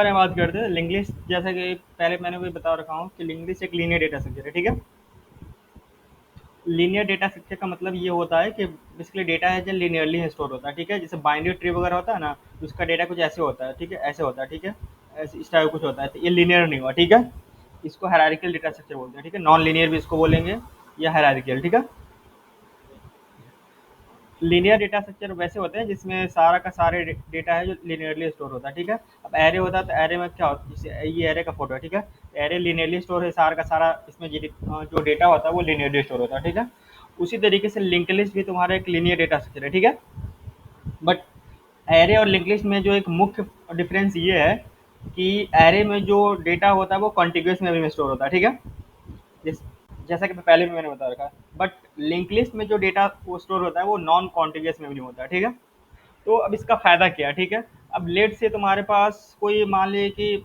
बारे में बात करते हैं लिंक लिस्ट। जैसा कि पहले मैंने भी बता रखा हूँ कि लिंक लिस्ट एक लीनियर डेटा स्ट्रक्चर है, ठीक है। लीनियर डेटा स्ट्रक्चर का मतलब ये होता है कि बेसिकली डेटा है जो लीनियरली स्टोर होता है, ठीक है। जैसे बाइनरी ट्री वगैरह होता है ना, तो उसका डेटा कुछ ऐसे होता है, ठीक है, ऐसे होता है, ठीक है, ऐसे इस टाइप कुछ होता है, तो ये लीनियर नहीं हुआ, ठीक है। इसको हायरार्किकल डेटा स्ट्रक्चर बोलते हैं, ठीक है। नॉन लीनियर भी इसको बोलेंगे, या हायरार्किकल, ठीक है। लीनियर डेटा स्ट्रक्चर वैसे होते हैं जिसमें सारा का सारे डेटा है जो लीनियरली स्टोर होता है, ठीक है। अब एरे होता है तो एरे में क्या होता है, जैसे ये एरे का फोटो है, ठीक है। एरे लीनियरली स्टोर है, सारा का सारा इसमें जो डेटा होता है वो लीनियरली स्टोर होता है, ठीक है। उसी तरीके से लिंक लिस्ट भी तुम्हारा एक लीनियर डेटा स्ट्रक्चर है, ठीक है। बट एरे और लिंक लिस्ट में जो एक मुख्य डिफरेंस ये है कि एरे में जो डेटा होता है वो कॉन्टिग्यूस मेमोरी में स्टोर होता है, ठीक है। जिस जैसा कि पहले भी मैंने बता रखा है। बट लिंक लिस्ट में जो डेटा वो स्टोर होता है वो नॉन कॉन्टिग्यूस मेमोरी में होता है, ठीक है। तो अब इसका फ़ायदा क्या है, ठीक है। अब लेट से तुम्हारे पास कोई मान लीजिए कि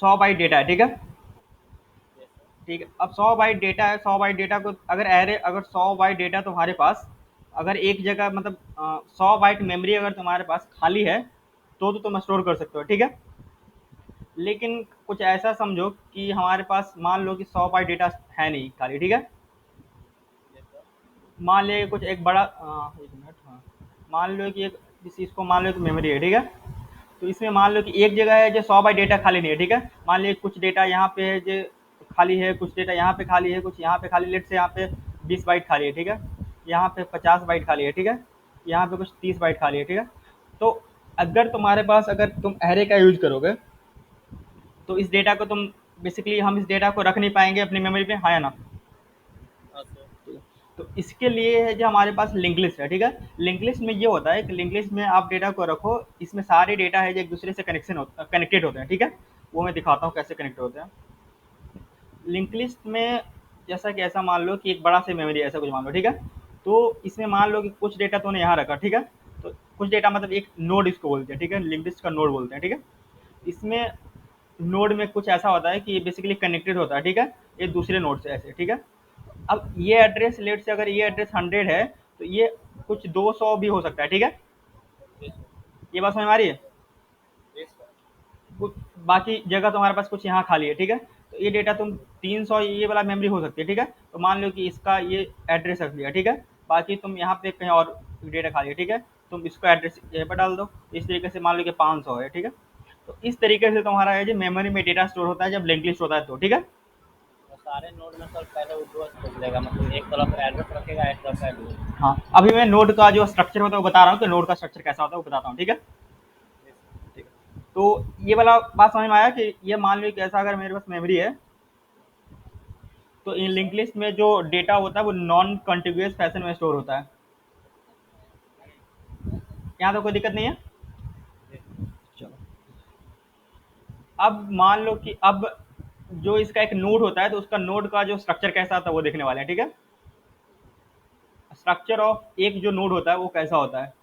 100 बाइट डेटा है, ठीक है। ठीक है, अब 100 बाइट डेटा है, 100 बाइट डेटा को अगर एरे, अगर 100 बाइट डेटा तुम्हारे पास, अगर एक जगह मतलब 100 बाइट मेमोरी अगर तुम्हारे पास खाली है तो तुम स्टोर कर सकते हो, ठीक है। लेकिन कुछ ऐसा समझो कि हमारे पास मान लो कि 100 बाइट डेटा है नहीं खाली, ठीक है। मान लीजिए कुछ एक बड़ा एक मिनट, हाँ, मान लो कि एक इस चीज़ को मान लो कि मेमोरी है, ठीक है। तो इसमें मान लो कि एक जगह है जो 100 बाइट डेटा खाली नहीं है, ठीक है। मान लीजिए कुछ डेटा यहाँ पे है जो खाली है, कुछ डेटा यहाँ पे खाली है, कुछ यहाँ पे खाली, लेट से यहाँ पे 20 बाइट खाली है, ठीक है। यहाँ पे 50 बाइट खाली है, ठीक है। यहाँ पे कुछ 30 बाइट खाली है, ठीक है। तो अगर तुम्हारे पास, अगर तुम एरे का यूज करोगे तो इस डेटा को तुम बेसिकली, हम इस डेटा को रख नहीं पाएंगे अपनी मेमोरी पे, हाँ या ना। तो इसके लिए है जो हमारे पास लिंक लिस्ट है, ठीक है। लिंक लिस्ट में ये होता है कि लिंक लिस्ट में आप डेटा को रखो, इसमें सारे डेटा है जो एक दूसरे से कनेक्टेड होते हैं, ठीक है। वो मैं दिखाता हूँ कैसे कनेक्ट होते हैं लिंक लिस्ट में। जैसा कि ऐसा मान लो कि एक बड़ा सा मेमोरी ऐसा कुछ मान लो, ठीक है। तो इसमें मान लो कि कुछ डेटा तूने यहाँ रखा, ठीक है। तो कुछ डेटा मतलब एक नोड इसको बोलते हैं, ठीक है, लिंक लिस्ट का नोड बोलते हैं, ठीक है। इसमें नोड में कुछ ऐसा होता है कि बेसिकली कनेक्टेड होता है, ठीक है, एक दूसरे नोड से ऐसे, ठीक है। अब ये एड्रेस, लेट से अगर ये एड्रेस 100 है तो ये कुछ 200 भी हो सकता है, ठीक है। ये बात समझ में आ रही है। कुछ बाकी जगह तुम्हारे पास कुछ यहाँ खाली है, ठीक है। तो ये डेटा तुम 300 ये वाला मेमोरी हो सकती है, ठीक है। तो मान लो कि इसका ये एड्रेस रख दिया, ठीक है। बाकी तुम यहाँ पे कहीं और डेटा खाली है, ठीक है। तुम इसको एड्रेस यहाँ पर डाल दो। इस तरीके से मान लो कि 500 है, ठीक है। तो इस तरीके से तुम्हारा है जो मेमोरी में डेटा स्टोर होता है जब लिंक लिस्ट होता है तो, ठीक है। सारे नोड में सर पहले वो दो सोच लेगा, मतलब एक तरफ एड्रेस रखेगा, एक तरफ एड्रेस। हाँ, अभी मैं नोड का जो स्ट्रक्चर होता है वो बता रहा हूँ कि नोड का स्ट्रक्चर कैसा होता है वो बताता हूँ, ठीक है। ठीक है। तो ये वाला बात समझ में आया कि ये मान लो कि ऐसा अगर मेरे पास मेमोरी है तो इन लिंक लिस्ट में जो डेटा होता है वो नॉन कॉन्टिग्यूस फैशन में स्टोर होता है। यहाँ तो कोई दिक्कत नहीं है। चलो, अब मान लो कि अब जो इसका एक नोड होता है तो उसका नोड का जो स्ट्रक्चर कैसा होता है वो देखने वाले हैं, ठीक है। स्ट्रक्चर ऑफ एक जो नोड होता है वो कैसा होता है।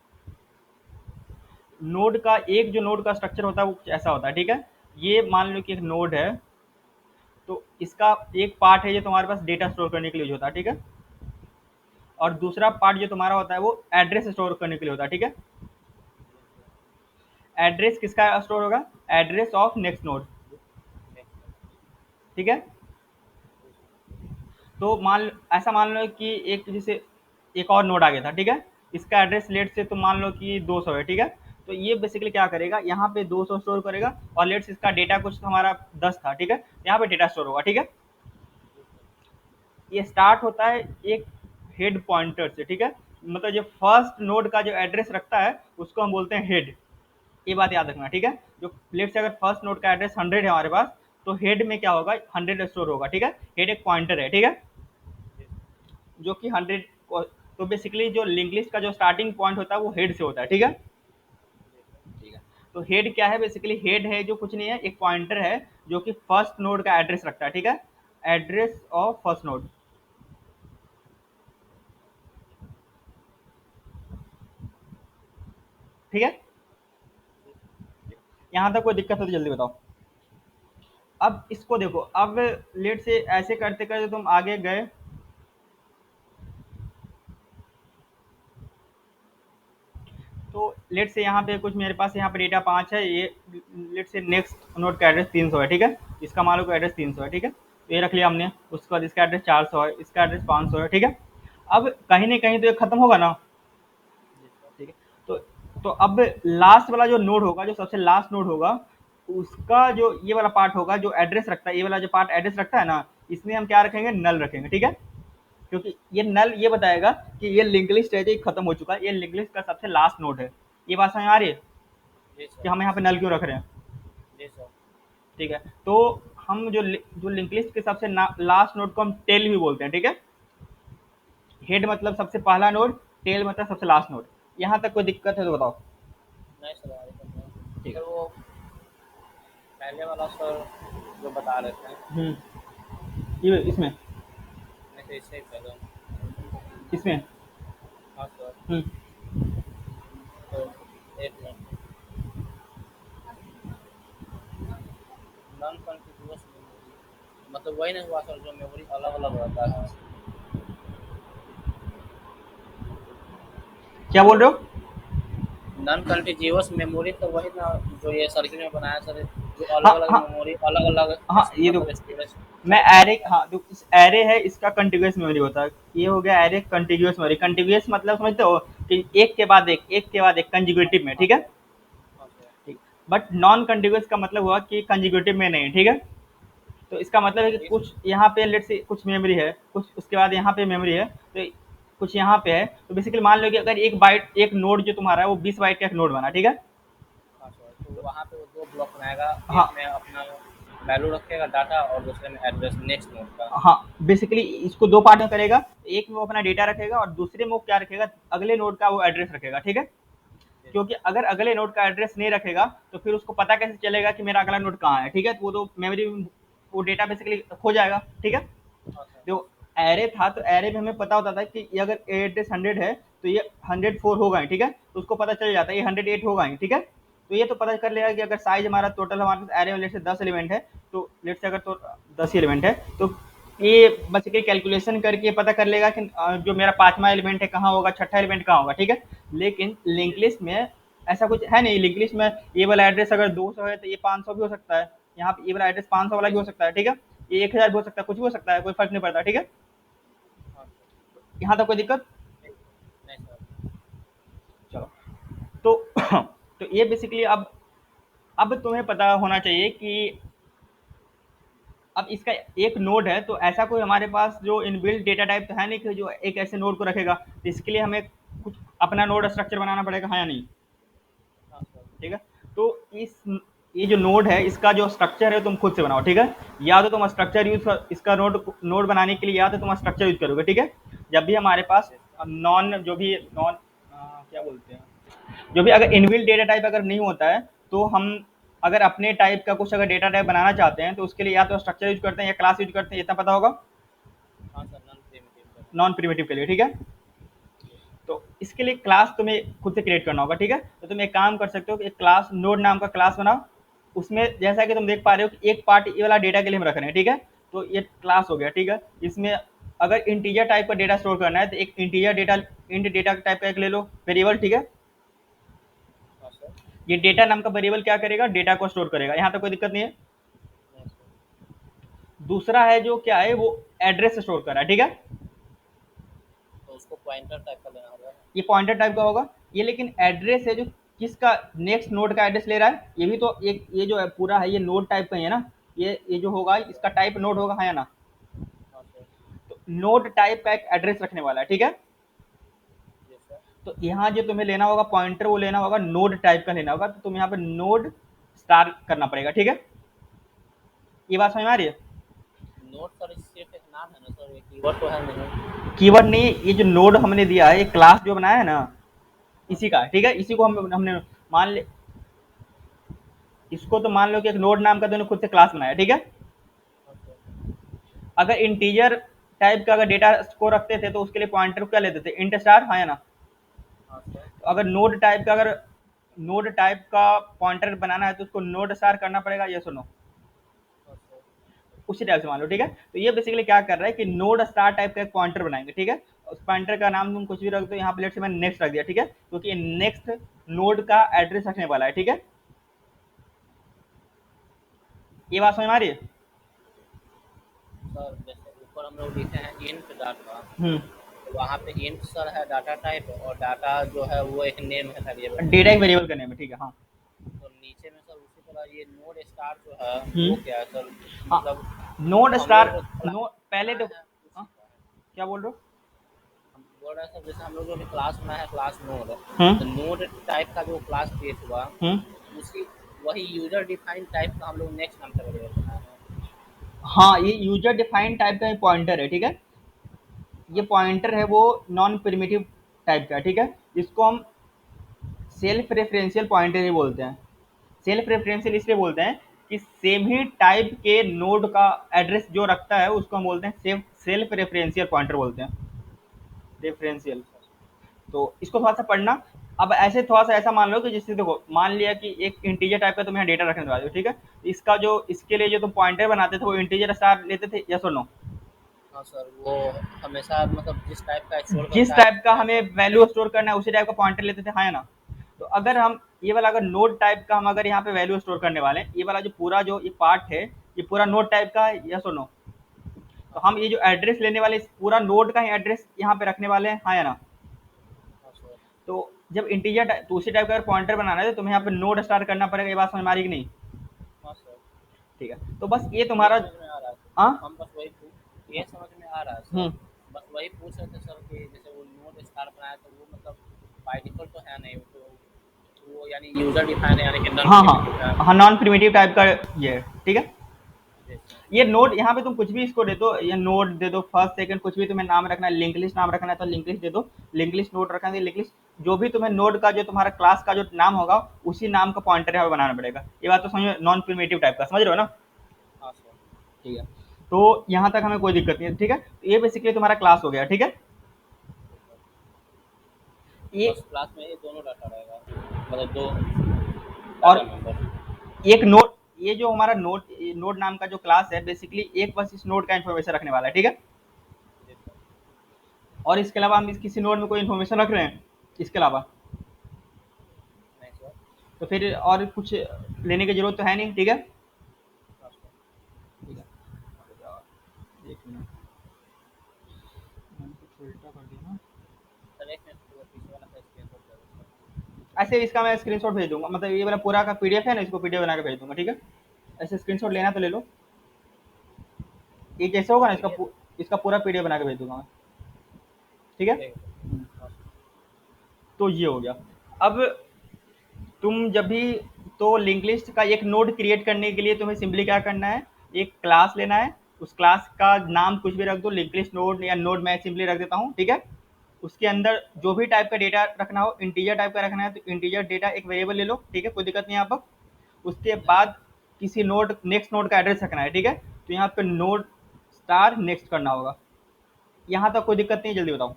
नोड का एक जो नोड का स्ट्रक्चर होता है वो कुछ ऐसा होता है, ठीक है। ये मान लो कि एक नोड है, तो इसका एक पार्ट है जो तुम्हारे पास डेटा स्टोर करने के लिए यूज होता है, ठीक है। और दूसरा पार्ट जो तुम्हारा होता है वो एड्रेस स्टोर करने के लिए होता है, ठीक है। एड्रेस किसका स्टोर होगा, एड्रेस ऑफ नेक्स्ट नोड, ठीक है। तो मान ऐसा मान लो कि एक जैसे एक और नोड आ गया था, ठीक है। इसका एड्रेस लेट से तुम मान लो कि 200 है, ठीक है। तो ये बेसिकली क्या करेगा, यहाँ पे 200 स्टोर करेगा, और लेट से इसका डेटा कुछ हमारा 10 था, ठीक है। यहाँ पे डेटा स्टोर होगा, ठीक है। ये स्टार्ट होता है एक हेड पॉइंटर से, ठीक है। मतलब जो फर्स्ट नोड का जो एड्रेस रखता है उसको हम बोलते हैं हेड। ये बात याद रखना, ठीक है। जो लेट से अगर फर्स्ट नोड का एड्रेस 100 है हमारे पास, तो हेड में क्या होगा, 100 स्टोर होगा, ठीक है। हेड एक पॉइंटर है, ठीक है, जो कि 100। तो बेसिकली जो लिंक लिस्ट का जो स्टार्टिंग पॉइंट होता है वो हेड से होता है, ठीक है। ठीक है। तो हेड क्या है, बेसिकली हेड है जो कुछ नहीं है, एक पॉइंटर है जो कि फर्स्ट नोड का एड्रेस रखता है, ठीक है। एड्रेस ऑफ फर्स्ट नोड, ठीक है। यहाँ तक कोई दिक्कत हो तो जल्दी बताओ। अब इसको देखो, अब लेट से ऐसे करते करते तुम आगे गए, तो लेट से यहाँ पे कुछ मेरे पास यहाँ पे डेटा 5 है, ये लेट से नेक्स्ट नोड का एड्रेस 300 है, ठीक है, इसका मान लो को एड्रेस 300 है, ठीक है, तो ये रख लिया हमने। उसके बाद इसका एड्रेस 400 है, इसका एड्रेस 500 है, ठीक है। अब कहीं ना कहीं तो ये खत्म होगा ना, जी सर। ठीक है। तो अब लास्ट वाला जो नोड होगा, जो सबसे लास्ट नोड होगा, उसका जो ये वाला पार्ट होगा जो एड्रेस रखता है, ये वाला जो पार्ट एड्रेस रखता है ना, इसमें हम क्या रखेंगे, नल रखेंगे, ठीक है। क्योंकि ये नल ये बताएगा कि ये लिंक लिस्ट है जो खत्म हो चुका है, ये लिंक लिस्ट का सबसे लास्ट नोड है। ये बात समझ आ रही है जी कि सर। हम यहाँ पे नल क्यों रख रहे हैं, जी सर। ठीक है। तो हम जो लिंक लिस्ट के सबसे लास्ट नोड को हम टेल भी बोलते हैं, ठीक है। हेड मतलब सबसे पहला नोड, टेल मतलब सबसे लास्ट नोड। यहाँ तक कोई दिक्कत है तो बताओ। नहीं सर, आगे करते हैं ठीक सर। है। वो पहले वाला सर जो बता रहे थे, ये इसमें नहीं तो इससे ही पहले। इसमें हाँ सर। हम्म, तो एक मिनट, नॉन कॉन्टिग्यूअस मेमोरी मतलब वही नहीं हुआ सर जो मेमोरी अलग अलग रहता है। क्या बोल रहे हो? नॉन कॉन्टिग्यूअस मेमोरी तो वही ना जो ये सर्किट में बनाया सर, जो अलग हाँ अलग हाँ मेमोरी अलग अलग हाँ, ये तो मतलब स्टोरेज मैं रहता एरे, है। हाँ तो इस एरे है, इसका कंटिन्यूअस मेमोरी होता है। ये हो गया एरे कंटिन्यूअस मेमोरी। कंटिन्यूअस मतलब समझते हो कि एक के बाद एक, एक के बाद एक, हाँ कंजिक्यूटिव में, हाँ ठीक है। सर। हाँ सर। ठीक। बट नॉन कंटिन्यूअस का मतलब हुआ कि कंजिक्यूटिव में नहीं है, ठीक है। तो इसका मतलब है कि इस कुछ यहाँ पे लेट से कुछ मेमोरी है, कुछ उसके बाद यहाँ पे मेमोरी है, तो कुछ यहाँ पे है। तो बेसिकली मान लो कि अगर एक बाइट, एक नोड जो तुम्हारा है वो 20 बाइट का एक नोड बना, ठीक है। हाँ सर, तो वहाँ पे वो दो ब्लॉक बनाएगा, एक हाँ में अपना वैल्यू रखेगा डाटा और दूसरे में एड्रेस नेक्स्ट नोड का। हाँ, बेसिकली इसको दो पार्ट में करेगा। एक में वो अपना डेटा रखेगा और दूसरे में वो क्या रखेगा, अगले नोड का वो एड्रेस रखेगा, ठीक है। जी क्योंकि अगर अगले नोड का एड्रेस नहीं रखेगा तो फिर उसको पता कैसे चलेगा कि मेरा अगला नोड कहाँ है, ठीक है। तो वो तो मेमोरी, वो डेटा बेसिकली खो जाएगा, ठीक है। हाँ सर। जो एरे था, तो एरे में हमें पता होता था कि ये अगर एड्रेस 100 है तो ये 104 होगा ही, ठीक है। तो उसको पता चल जाता है ये 108 होगा ही, ठीक है। तो ये तो पता कर लेगा कि अगर साइज हमारा टोटल हमारे पास एरे में लेट से 10 एलिमेंट है, तो लेट से अगर तो 10 एलिमेंट है, तो ये बेसिकली कैलकुलेशन करके पता कर लेगा कि जो मेरा पांचवा एलिमेंट है कहाँ होगा, छठा एलिमेंट कहाँ होगा, ठीक है। लेकिन लिंक लिस्ट में ऐसा कुछ है नहीं। लिंक लिस्ट में ये वाला एड्रेस अगर 200 है तो ये 500 भी हो सकता है, यहाँ पे ये वाला एड्रेस 500 वाला जी भी हो सर। सकता है, ठीक है। ये 1000 भी हो सकता है, कुछ भी हो सकता है, कोई फर्क नहीं पड़ता, ठीक है। हाँ सर। यहाँ तक कोई दिक्कत? ठीक। नहीं सर। चलो। तो तो ये बेसिकली अब तुम्हें पता होना चाहिए कि अब इसका एक नोड है, तो ऐसा कोई हमारे पास जो इनबिल्ट डेटा टाइप तो है नहीं कि जो एक ऐसे नोड को रखेगा। तो इसके लिए हमें कुछ अपना नोड स्ट्रक्चर बनाना पड़ेगा, हाँ या नहीं, हाँ सर। ठीक है। तो इस ये जो नोड है इसका जो स्ट्रक्चर है तुम खुद से बनाओ, ठीक है। या तो तुम स्ट्रक्चर यूज, इसका नोड नोड बनाने के लिए या तो तुम स्ट्रक्चर यूज करोगे, ठीक है। जब भी हमारे पास जी सर। नॉन जो भी नॉन क्या बोलते हैं, जो भी अगर इनबिल्ट डेटा टाइप अगर नहीं होता है, तो हम अगर अपने टाइप का कुछ अगर डेटा टाइप बनाना चाहते हैं तो उसके लिए या तो स्ट्रक्चर यूज करते हैं या क्लास यूज करते हैं, इतना पता होगा, हाँ सर, नॉन प्रिमिटिव करते नॉन प्रिमिटिव के लिए, ठीक है। हैं। जी सर। तो इसके लिए क्लास तुम्हें खुद से क्रिएट करना होगा, ठीक है। तो तुम एक काम कर सकते हो कि एक क्लास नोड नाम का क्लास बनाओ। उसमें जैसा कि तुम देख पा रहे हो कि एक पार्ट ये वाला डेटा के लिए हम रख रहे हैं, ठीक है। तो ये क्लास हो गया, ठीक है। इसमें अगर इंटीजर टाइप का डेटा स्टोर करना है तो एक integer data, int data type का एक ले लो वेरिएबल, ठीक है। हाँ सर। ये डेटा नाम का वेरिएबल क्या करेगा, डेटा को स्टोर करेगा, यहाँ तक कोई दिक्कत नहीं है। नहीं सर। दूसरा है जो क्या है, वो एड्रेस स्टोर कर रहा है, ठीक है। तो उसको पॉइंटर टाइप का लेना होगा। ये पॉइंटर टाइप का होगा ये, लेकिन एड्रेस है जो किसका, नेक्स्ट नोड का एड्रेस ले रहा है, ये भी तो एक, ये जो है पूरा है ये नोड टाइप का ही है ना। ये जो होगा इसका टाइप नोड होगा, हाँ या ना। हाँ सर। तो नोड टाइप का एक एड्रेस रखने वाला है, ठीक है। जी सर। तो यहाँ जो तुम्हें लेना होगा पॉइंटर, वो लेना होगा नोड टाइप का लेना होगा। तो तुम यहाँ पे नोड स्टार करना पड़ेगा, ठीक है। ये बात समझ में आ रही है? नोट सर सिर्फ एक नाम है ना सर, एक कीवर्ड तो है नहीं। कीवर्ड नहीं, ये जो नोड हमने दिया है, ये क्लास जो बनाया है ना, हाँ इसी सर। का, ठीक है। इसी को हमने मान ले, इसको तो मान लो कि एक नोड नाम का तुमने खुद से क्लास बनाया, ठीक है। हाँ सर। अगर इंटीजर टाइप का अगर डेटा को रखते थे तो उसके लिए पॉइंटर को क्या लेते थे, इंट स्टार, हाँ या ना। हाँ सर। तो अगर नोड टाइप का, अगर नोड टाइप का पॉइंटर बनाना है तो उसको नोड स्टार करना पड़ेगा, ये सुनो। हाँ सर। उसी टाइप से मान लो, ठीक है। तो ये बेसिकली क्या कर रहा है कि नोड स्टार टाइप का एक पॉइंटर बनाएंगे, ठीक है। उस पॉइंटर का नाम तुम कुछ भी रख दो, यहाँ पे लेट से मैंने नेक्स्ट रख दिया, ठीक है, क्योंकि नेक्स्ट नोड का एड्रेस रखने वाला है, ठीक है। ये बात समझ में आ रही है? सर जैसे ऊपर हम लोग लिखे हैं इंट डाटा, हम्म। तो वहाँ पे इंट सर है डाटा टाइप, और डाटा जो है वो एक नेम है वेरिएबल का। डेटा एक वेरिएबल का नेम है, ठीक है, हाँ। तो नीचे में सर उसी तरह ये नोड स्टार जो है हम्म। वो क्या है सर? हाँ, मतलब नोड जो हम स्टार, लोग क्लास नो पहले बनाए तो, हैं उसी हाँ, का है। क्या बोल रहे हो? हम बोल रहे हैं सर जैसे हम लोग जो भी क्लास बनाया है क्लास नोड, तो हम्म। नोड टाइप का जो क्लास क्रिएट हुआ, हम्म। उसी वही यूजर डिफाइंड टाइप का हम लोग नेक्स्ट नाम का वेरिएबल बनाए हैं। हाँ, ये यूजर डिफाइंड टाइप का पॉइंटर है, ठीक है। ये हाँ सर। पॉइंटर है वो नॉन प्रिमिटिव टाइप का, ठीक है। इसको हम सेल्फ रेफरेंशियल पॉइंटर ही बोलते हैं। सेल्फ रेफरेंशियल इसलिए बोलते हैं कि सेम ही टाइप के नोड का एड्रेस जो रखता है उसको हम बोलते हैं सेल्फ रेफरेंशियल पॉइंटर बोलते हैं, रेफरेंशियल। अच्छा सर। तो इसको थोड़ा सा पढ़ना। अब ऐसे थोड़ा सा ऐसा मान लो कि जिससे देखो, मान लिया कि एक इंटीजर टाइप का तुम यहाँ डेटा रखने वाले हो, ठीक है। इसका जो इसके लिए जो तुम पॉइंटर बनाते थे वो इंटीजर स्टार लेते थे, यस और नो? हाँ सर, वो हमेशा मतलब जिस टाइप का स्टोर जिस करता है टाइप का उसमें हमें मतलब वैल्यू स्टोर करना है उसी टाइप का पॉइंटर लेते थे, हाँ या ना? तो हाँ अगर सर। हम ये वाला अगर नोड टाइप का हम अगर यहाँ पे वैल्यू स्टोर करने वाले हैं, ये वाला जो पूरा जो ये पार्ट है ये पूरा नोड टाइप का है, यस और नो? तो हाँ हम सर। ये जो एड्रेस लेने वाले इस पूरा नोड का ही एड्रेस यहाँ पे रखने वाले हैं, हाँ या ना? हाँ सर। तो जब इंटीजर तो उसी टाइप का अगर पॉइंटर बनाना है तो तुम्हें यहाँ पे नोड स्टार करना पड़ेगा। ये बात समझ में आ रही कि नहीं? हाँ सर। ठीक है, तो बस ये ये तुम्हारा। समझ में आ रहा है हाँ। सर, हम बस वही ये समझ में आ रहा है सर। हम्म। बस वही पूछ रहे थे सर कि जैसे वो नोड स्टार बनाया तो वो मतलब बाय डिफॉल्ट तो है नहीं, तो वो यानी यूजर डिफाइन है, यानी कि नॉन हाँ प्रिमिटिव है। हाँ हाँ, नॉन प्रिमिटिव टाइप का ये है, ठीक है। जी सर। ये नोड यहाँ पे तुम कुछ भी इसको दे दो, ये नोड दे दो, फर्स्ट सेकंड कुछ भी तुम्हें नाम रखना है, लिंक लिस्ट नाम रखना है तो लिंक लिस्ट दे दो, लिंक लिस्ट नोड रखना है लिंक लिस्ट, जो भी तुम्हें नोड का जो तुम्हारा क्लास का जो नाम होगा उसी नाम का पॉइंटर यहाँ पे बनाना पड़ेगा। ये बात तो समझ, नॉन प्रिमिटिव टाइप का समझ रहे हो ना? हाँ सर। ठीक है, तो यहाँ तक हमें कोई दिक्कत नहीं है, ठीक है। तो ये बेसिकली तुम्हारा क्लास हो गया, ठीक है। ठीक है। तो ये बस क्लास में ये दोनों डाटा रहेगा, मतलब दो और डाटा मेंबर। एक नोड, ये जो हमारा नोड नोड नाम का जो क्लास है बेसिकली एक बस इस नोड का इन्फॉर्मेशन रखने वाला है, ठीक है। जी सर। और इसके अलावा हम इस किसी नोड में कोई इन्फॉर्मेशन रख रहे हैं इसके अलावा? नहीं सर। तो फिर और कुछ लेने की जरूरत तो है नहीं, ठीक है। हाँ सर। ठीक है, एक मिनट, मैंने कुछ उल्टा कर दिया ना। सर एक मिनट, वो पीछे वाला का स्क्रीनशॉट ले लो सर। ऐसे इसका मैं स्क्रीनशॉट भेज दूंगा, मतलब ये वाला पूरा का पीडीएफ है ना, इसको पीडीएफ बना के भेज दूंगा, ठीक है। ऐसे स्क्रीनशॉट लेना तो ले लो, ये जैसे होगा ना इसका पीडीएफ। इसका पूरा पीडीएफ बना के भेज दूंगा मैं, ठीक है। ठीक है सर। हाँ सर। तो ये हो गया। अब तुम जब भी, तो लिंक लिस्ट का एक नोड क्रिएट करने के लिए तुम्हें सिंपली क्या करना है, एक क्लास लेना है, उस क्लास का नाम कुछ भी रख दो, लिंक लिस्ट नोड या नोड मैं सिंपली रख देता हूँ, ठीक है। उसके अंदर जो भी टाइप का डेटा रखना हो, इंटीजर टाइप का रखना है तो इंटीजर डेटा एक वेरिएबल ले लो, ठीक है, कोई दिक्कत नहीं है यहाँ पर। उसके बाद किसी नोड नेक्स्ट नोड का एड्रेस रखना है, ठीक है। तो यहाँ पे नोड स्टार नेक्स्ट करना होगा। यहाँ तक कोई दिक्कत नहीं है, जल्दी बताओ।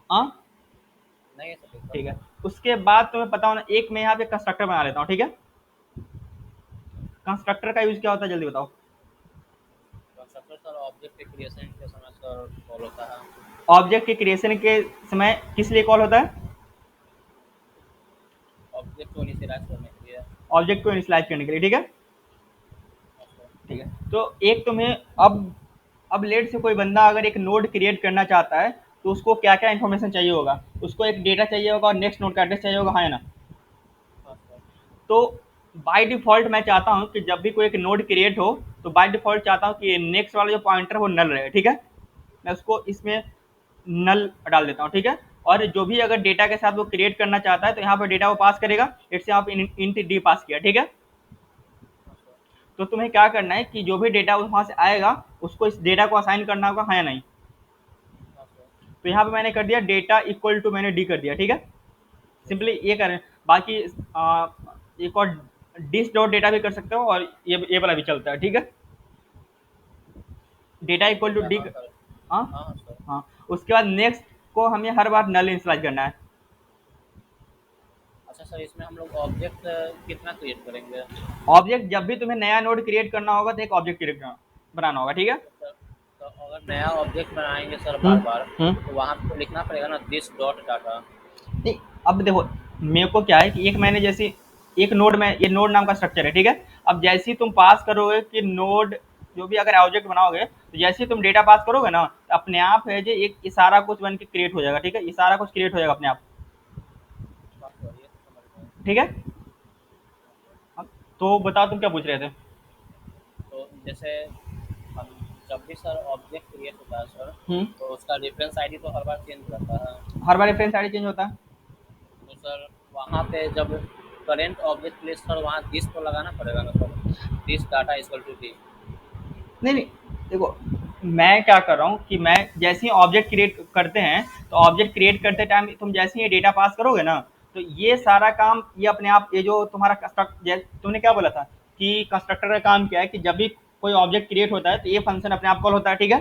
हाँ, नहीं है सर दिक्कत। ठीक है। उसके बाद तुम्हें पता होना, एक मैं यहाँ पे कंस्ट्रक्टर बना लेता हूँ, ठीक है। कंस्ट्रक्टर का यूज क्या होता है, जल्दी बताओ। कंस्ट्रक्टर सर ऑब्जेक्ट के क्रिएशन के समय सर कॉल होता है। ऑब्जेक्ट के क्रिएशन के समय किस लिए कॉल होता है? ऑब्जेक्ट को इनिशियलाइज करने के लिए। ऑब्जेक्ट को इनिशियलाइज करने के लिए, ठीक है। हाँ सर। ठीक है, तो एक तुम्हें अब लेट से कोई बंदा अगर एक नोड क्रिएट करना चाहता है तो उसको क्या क्या इन्फॉर्मेशन चाहिए होगा, उसको एक डेटा चाहिए होगा और नेक्स्ट नोड का एड्रेस चाहिए होगा, हाँ या ना? हाँ सर। तो बाय डिफॉल्ट मैं चाहता हूँ कि जब भी कोई एक नोड क्रिएट हो तो बाय डिफॉल्ट चाहता हूँ कि नेक्स्ट वाला जो पॉइंटर वो नल रहे, ठीक है। मैं उसको इसमें नल डाल देता हूँ, ठीक है। और जो भी अगर डेटा के साथ वो क्रिएट करना चाहता है तो यहाँ पर डेटा वो पास करेगा, लेट्स से आप इंट डी पास किया, ठीक है। हाँ सर। तो तुम्हें क्या करना है कि जो भी डेटा वहां से आएगा उसको इस डेटा को असाइन करना होगा, हाँ या नहीं? हाँ सर। तो यहाँ पे मैंने कर दिया डेटा इक्वल टू, मैंने डी कर दिया, ठीक है। जी सिंपली सर। ये करें। बाकी एक और डिस डॉट डेटा भी कर सकते हो और ये वाला भी चलता है, ठीक है। डेटा इक्वल टू अच्छा डी। हाँ सर। हाँ। हाँ हाँ सर। हाँ, उसके बाद नेक्स्ट को हमें हर बार नल इंस्टॉल करना है। अच्छा सर, इसमें हम लोग ऑब्जेक्ट कितना क्रिएट करेंगे? ऑब्जेक्ट जब भी तुम्हें नया नोड क्रिएट करना होगा तो एक ऑब्जेक्ट क्रिएट बनाना होगा, ठीक है। तो अगर नया ऑब्जेक्ट बनाएंगे सर हम्म बार बार, हम्म तो वहाँ पे तो लिखना पड़ेगा ना दिस डॉट डाटा। नहीं, अब देखो, मेरे को क्या है कि एक मैंने जैसे एक नोड में, ये नोड नाम का स्ट्रक्चर है, ठीक है। अब जैसे ही तुम पास करोगे कि नोड, जो भी अगर ऑब्जेक्ट बनाओगे, तो जैसे ही तुम डेटा पास करोगे ना, तो अपने आप है जो एक इशारा कुछ बन के क्रिएट हो जाएगा, ठीक है, इशारा कुछ क्रिएट हो जाएगा अपने आप, हाँ सर, ये तो समझ गए। ठीक है। अब तो बताओ तुम क्या पूछ रहे थे। तो जैसे हम जब भी सर ऑब्जेक्ट क्रिएट होता है सर, हम्म तो उसका रेफरेंस आईडी तो हर बार चेंज रहता है। हर बार रेफरेंस आईडी चेंज होता है। तो सर वहाँ पे जब करेंट ऑब्जेक्ट प्लेस सर वहाँ दिस तो लगाना पड़ेगा ना sir, this data equal to this. नहीं नहीं, देखो, मैं क्या कर रहा हूँ कि मैं जैसे ही ऑब्जेक्ट क्रिएट करते हैं, तो ऑब्जेक्ट क्रिएट करते टाइम तुम जैसे ही डेटा पास करोगे ना, तो ये सारा काम ये अपने आप, ये जो तुम्हारा तुमने क्या बोला था कि कंस्ट्रक्टर का काम क्या है कि जब भी कोई ऑब्जेक्ट क्रिएट होता है तो ये फंक्शन अपने आप कॉल होता है, ठीक है।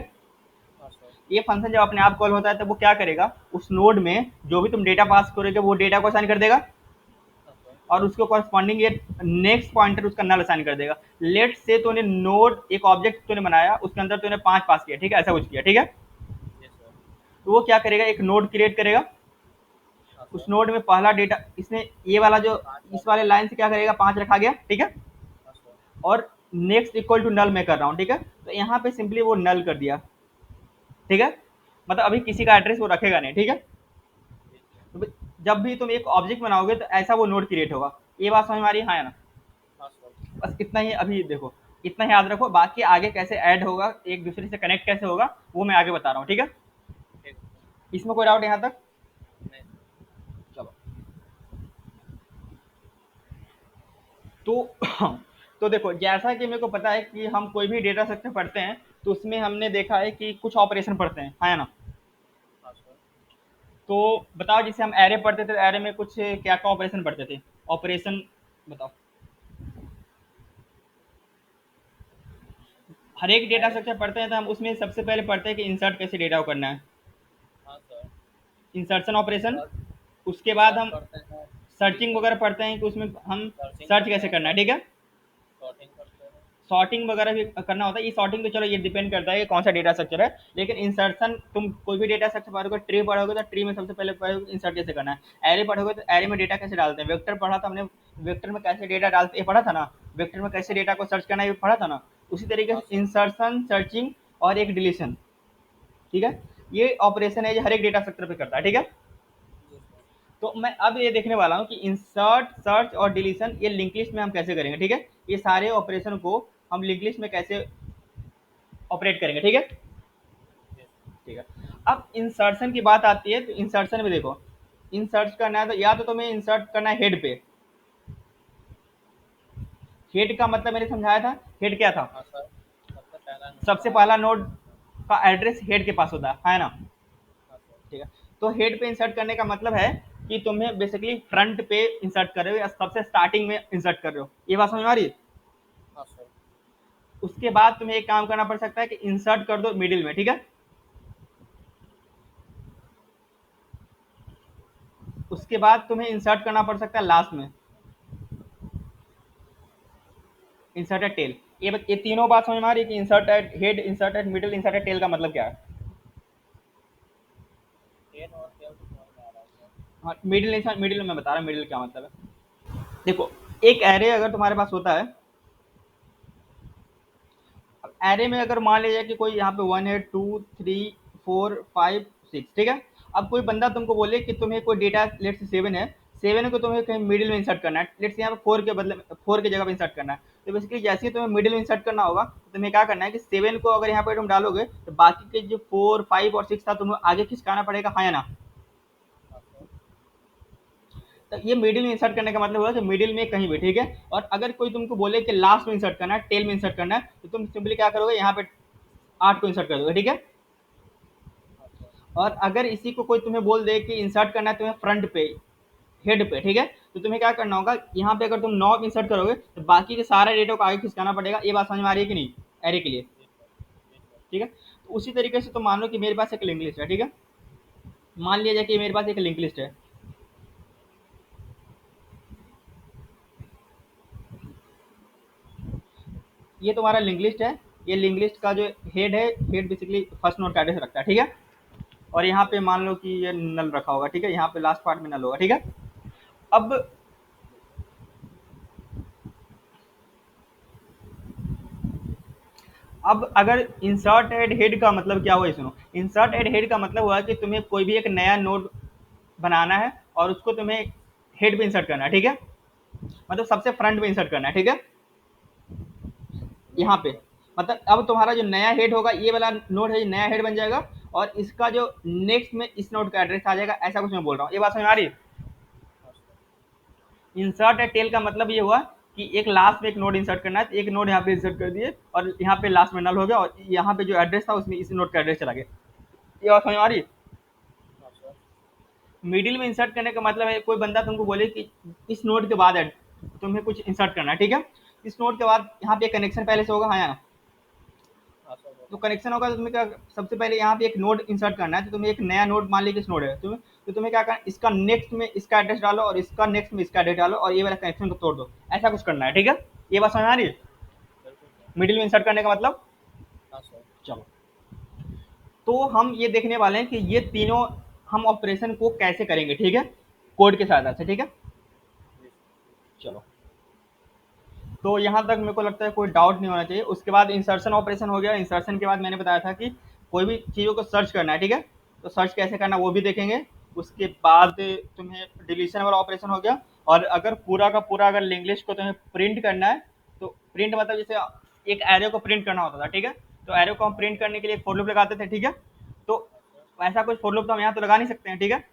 हाँ सर। ये फंक्शन जब अपने आप कॉल होता है तो वो क्या करेगा, उस नोड में जो भी तुम डेटा पास करोगे वो डेटा को असाइन कर देगा, हाँ सर। और उसको कॉरस्पॉन्डिंग ये नेक्स्ट पॉइंटर उसका नल असाइन कर देगा। लेट से तूने नोड, एक ऑब्जेक्ट तूने बनाया, उसके अंदर तूने 5 पास किया, ठीक है, ऐसा कुछ किया, ठीक है। ये सर। तो वो क्या करेगा, एक नोड क्रिएट करेगा। हाँ उस सर। नोड में पहला डेटा इसने ये वाला जो, पाँच इस वाला। वाले लाइन से क्या करेगा, 5 रखा गया, ठीक है। हाँ सर। और नेक्स्ट इक्वल टू नल मैं कर रहा हूँ, ठीक है। तो यहाँ पे सिंपली वो नल कर दिया, ठीक है। मतलब अभी किसी का एड्रेस वो रखेगा नहीं, ठीक है। ये सर। तो जब भी तुम एक ऑब्जेक्ट बनाओगे तो ऐसा वो नोड क्रिएट होगा। ये बात समझ में आ रही है, हाँ या ना। हाँ सर। बस इतना ही अभी देखो, इतना ही याद रखो, बाकी आगे कैसे ऐड होगा, एक दूसरे से कनेक्ट कैसे होगा, वो मैं आगे बता रहा हूँ, ठीक है। ठीक है सर। इसमें कोई डाउट यहाँ तक। नहीं सर। चलो, तो तो देखो, जैसा कि मेरे को पता है कि हम कोई भी डेटा स्ट्रक्चर पढ़ते हैं, तो उसमें हमने देखा है कि कुछ ऑपरेशन पढ़ते हैं, हाँ या ना। हाँ सर। तो बताओ, जैसे हम एरे पढ़ते थे, एरे में कुछ क्या क्या ऑपरेशन पढ़ते थे, ऑपरेशन बताओ। हर एक डेटा अरे। स्ट्रक्चर पढ़ते हैं तो हम उसमें सबसे पहले पढ़ते हैं कि इंसर्ट कैसे डेटा को करना है, हाँ सर। Insertion operation. सर्च। उसके बाद सर्च हम करते हैं। Searching deletion. वगैरह पढ़ते हैं कि उसमें हम सर्चिंग सर्च करते कैसे हैं करना है, सर। ठीक है। सॉर्टिंग करते हैं। सॉर्टिंग वगैरह भी करना होता है। ये सॉर्टिंग तो चलो ये डिपेंड करता है कि कौन सा डेटा स्ट्रक्चर है, लेकिन इंसर्शन, तुम कोई भी डेटा स्ट्रक्चर पढ़ोगे, ट्री पढ़ोगे तो ट्री में सबसे पहले पढ़ोगे इंसर्ट कैसे करना है, एरे पढ़ोगे तो एरे में डेटा कैसे डालते हैं, वेक्टर पढ़ा था हमने, वेक्टर में कैसे डेटा डालते, ये पढ़ा था ना, वेक्टर में कैसे हाँ डेटा सर। को सर्च करना है, ये पढ़ा था ना। उसी तरीके हाँ से सर। इंसर्शन, सर्चिंग और एक डिलीशन, ठीक है। ये ऑपरेशन है जो हर एक डेटा स्ट्रक्चर पे करता है, ठीक है। जी सर। तो मैं अब ये देखने वाला हूँ कि इंसर्ट, सर्च और डिलीशन ये लिंक लिस्ट में हम कैसे करेंगे, ठीक है। ये सारे ऑपरेशन को हम लिंक लिस्ट में कैसे ऑपरेट करेंगे, ठीक है। जी सर। ठीक है। अब इंसर्शन की बात आती है, तो इंसर्शन में देखो, इंसर्ट करना है तो या तो तुम्हें इंसर्ट करना है हेड पे। हेड का मतलब मैंने समझाया था, हेड क्या था, हाँ सर। सबसे पहला सबसे नोड। पहला नोड का एड्रेस हेड के पास होता है ना। हाँ सर। ठीक है। तो हेड पे इंसर्ट करने का मतलब है कि तुम्हें बेसिकली फ्रंट पे इंसर्ट कर रहे हो या सबसे स्टार्टिंग में इंसर्ट कर रहे हो, ये बात समझ में आ रही है। हाँ सर। उसके बाद तुम्हें एक काम करना पड़ सकता है कि इंसर्ट कर दो मिडिल में, ठीक है। उसके बाद तुम्हें इंसर्ट करना पड़ सकता है लास्ट में, इंसर्ट एट टेल। ये तीनों बात समझ में आ रही है कि insert eight head, insert eight middle, insert eight tell का मतलब क्या है। टेन और ट्वेल्व तो समझ में आ रहा है सर। हाँ, मिडिल, इंसर्ट मिडिल में मैं बता रहा हूँ मिडिल क्या मतलब है। देखो, एक एरे अगर तुम्हारे पास होता है, अब एरे में अगर मान लीजिए कि कोई यहाँ पे 1 है, 2 3 4 5 6, ठीक है। अब कोई बंदा तुमको बोले कि तुम्हें कोई डेटा लेट से 7 है, 7 को तुम्हें कहीं मिडिल में इंसर्ट करना है, लेट से यहाँ पे 4 के बदले 4 की जगह पे इंसर्ट करना है। तो बेसिकली जैसे ही तुम्हें मिडिल में इंसर्ट करना होगा, तो तुम्हें क्या करना है कि 7 को अगर यहाँ पे तुम डालोगे, तो बाकी के जो 4 5 और 6 था तुम्हें आगे खिसकाना पड़ेगा, हाँ या ना। हाँ सर। तो ये मिडिल में इंसर्ट करने का मतलब हुआ कि मिडिल में कहीं भी, ठीक है। और अगर कोई तुमको बोले कि लास्ट में इंसर्ट करना है, टेल में इंसर्ट करना है, तो तुम सिंपली क्या करोगे, यहाँ पे 8 को इंसर्ट कर दोगे, ठीक है। हाँ सर। और अगर इसी को कोई तुम्हें बोल दे कि इंसर्ट करना है तुम्हें फ्रंट पे, हेड पे, ठीक है, तो तुम्हें क्या करना होगा, यहाँ पे अगर तुम 9 इंसर्ट करोगे तो बाकी के सारे डेटा को आगे खिसकाना पड़ेगा। ये बात समझ में आ रही है कि नहीं, एरे के लिए। जी सर। जी सर। ठीक है। तो उसी तरीके से तुम मान लो कि मेरे पास एक लिंक लिस्ट है, ठीक है। मान लिया जाए कि मेरे पास एक लिंक लिस्ट है, ये तुम्हारा लिंक लिस्ट है। ये लिंक लिस्ट का जो हेड है, हेड बेसिकली फर्स्ट नोड का एड्रेस रखता है, ठीक है। और यहाँ पे मान लो कि ये नल रखा होगा, ठीक है, यहाँ पे लास्ट पार्ट में नल होगा, ठीक है। अब अगर इंसर्ट एड हेड का मतलब क्या हुआ, ये सुनो। इंसर्ट एड हेड का मतलब हुआ कि तुम्हें कोई भी एक नया नोड बनाना है और उसको तुम्हें हेड पे इंसर्ट करना है, ठीक है, मतलब सबसे फ्रंट में इंसर्ट करना है, ठीक है, यहाँ पे। मतलब अब तुम्हारा जो नया हेड होगा, ये वाला नोड है, ये नया हेड बन जाएगा, और इसका जो नेक्स्ट में इस नोड का एड्रेस आ जाएगा, ऐसा कुछ मैं बोल रहा हूँ। ये बात समझ में आ रही है? इंसर्ट एट टेल का मतलब ये हुआ कि एक लास्ट में एक नोड इंसर्ट करना है, तो एक नोड यहाँ पे इंसर्ट कर दिए और यहाँ पे लास्ट में नल हो गया, और यहाँ पे जो एड्रेस था उसमें इस नोड का एड्रेस चला गया। ये बात समझ में आ रही है? मिडिल में इंसर्ट करने का मतलब है कोई बंदा तुमको बोले कि इस नोड के बाद तुम्हें कुछ इंसर्ट करना है, ठीक है, इस नोड के बाद यहाँ पे कनेक्शन पहले से होगा, हाँ या ना? तो कनेक्शन होगा तो तुम्हें क्या, सबसे पहले यहाँ पे एक नोड इंसर्ट करना है, तो तुम्हें एक नया नोड मान लीजिए किस नोड है तुम्हें, तो तुम्हें क्या करना, इसका नेक्स्ट में इसका एड्रेस डालो और इसका नेक्स्ट में इसका एड्रेस डालो और ये वाला कनेक्शन को तोड़ दो, ऐसा कुछ करना है, ठीक है। ये बात समझ आ रही है? मिडिल में इंसर्ट करने का मतलब। चलो, तो हम ये देखने वाले हैं कि ये तीनों हम ऑपरेशन को कैसे करेंगे, ठीक है, कोड के सहायता से, ठीक है। चलो, तो यहाँ तक मेरे को लगता है कोई डाउट नहीं होना चाहिए। उसके बाद इंसर्शन ऑपरेशन हो गया। इंसर्शन के बाद मैंने बताया था कि कोई भी चीज़ों को सर्च करना है, ठीक है, तो सर्च कैसे करना वो भी देखेंगे। उसके बाद तुम्हें डिलीशन वाला ऑपरेशन हो गया। और अगर पूरा का पूरा अगर लिंक लिस्ट को तुम्हें प्रिंट करना है, तो प्रिंट मतलब जैसे एक एरो को प्रिंट करना होता था, ठीक है, तो एरो को हम प्रिंट करने के लिए फॉर लूप लगाते थे, ठीक है। तो ऐसा कुछ फॉर लूप तो हम यहाँ तो लगा नहीं सकते हैं, ठीक है।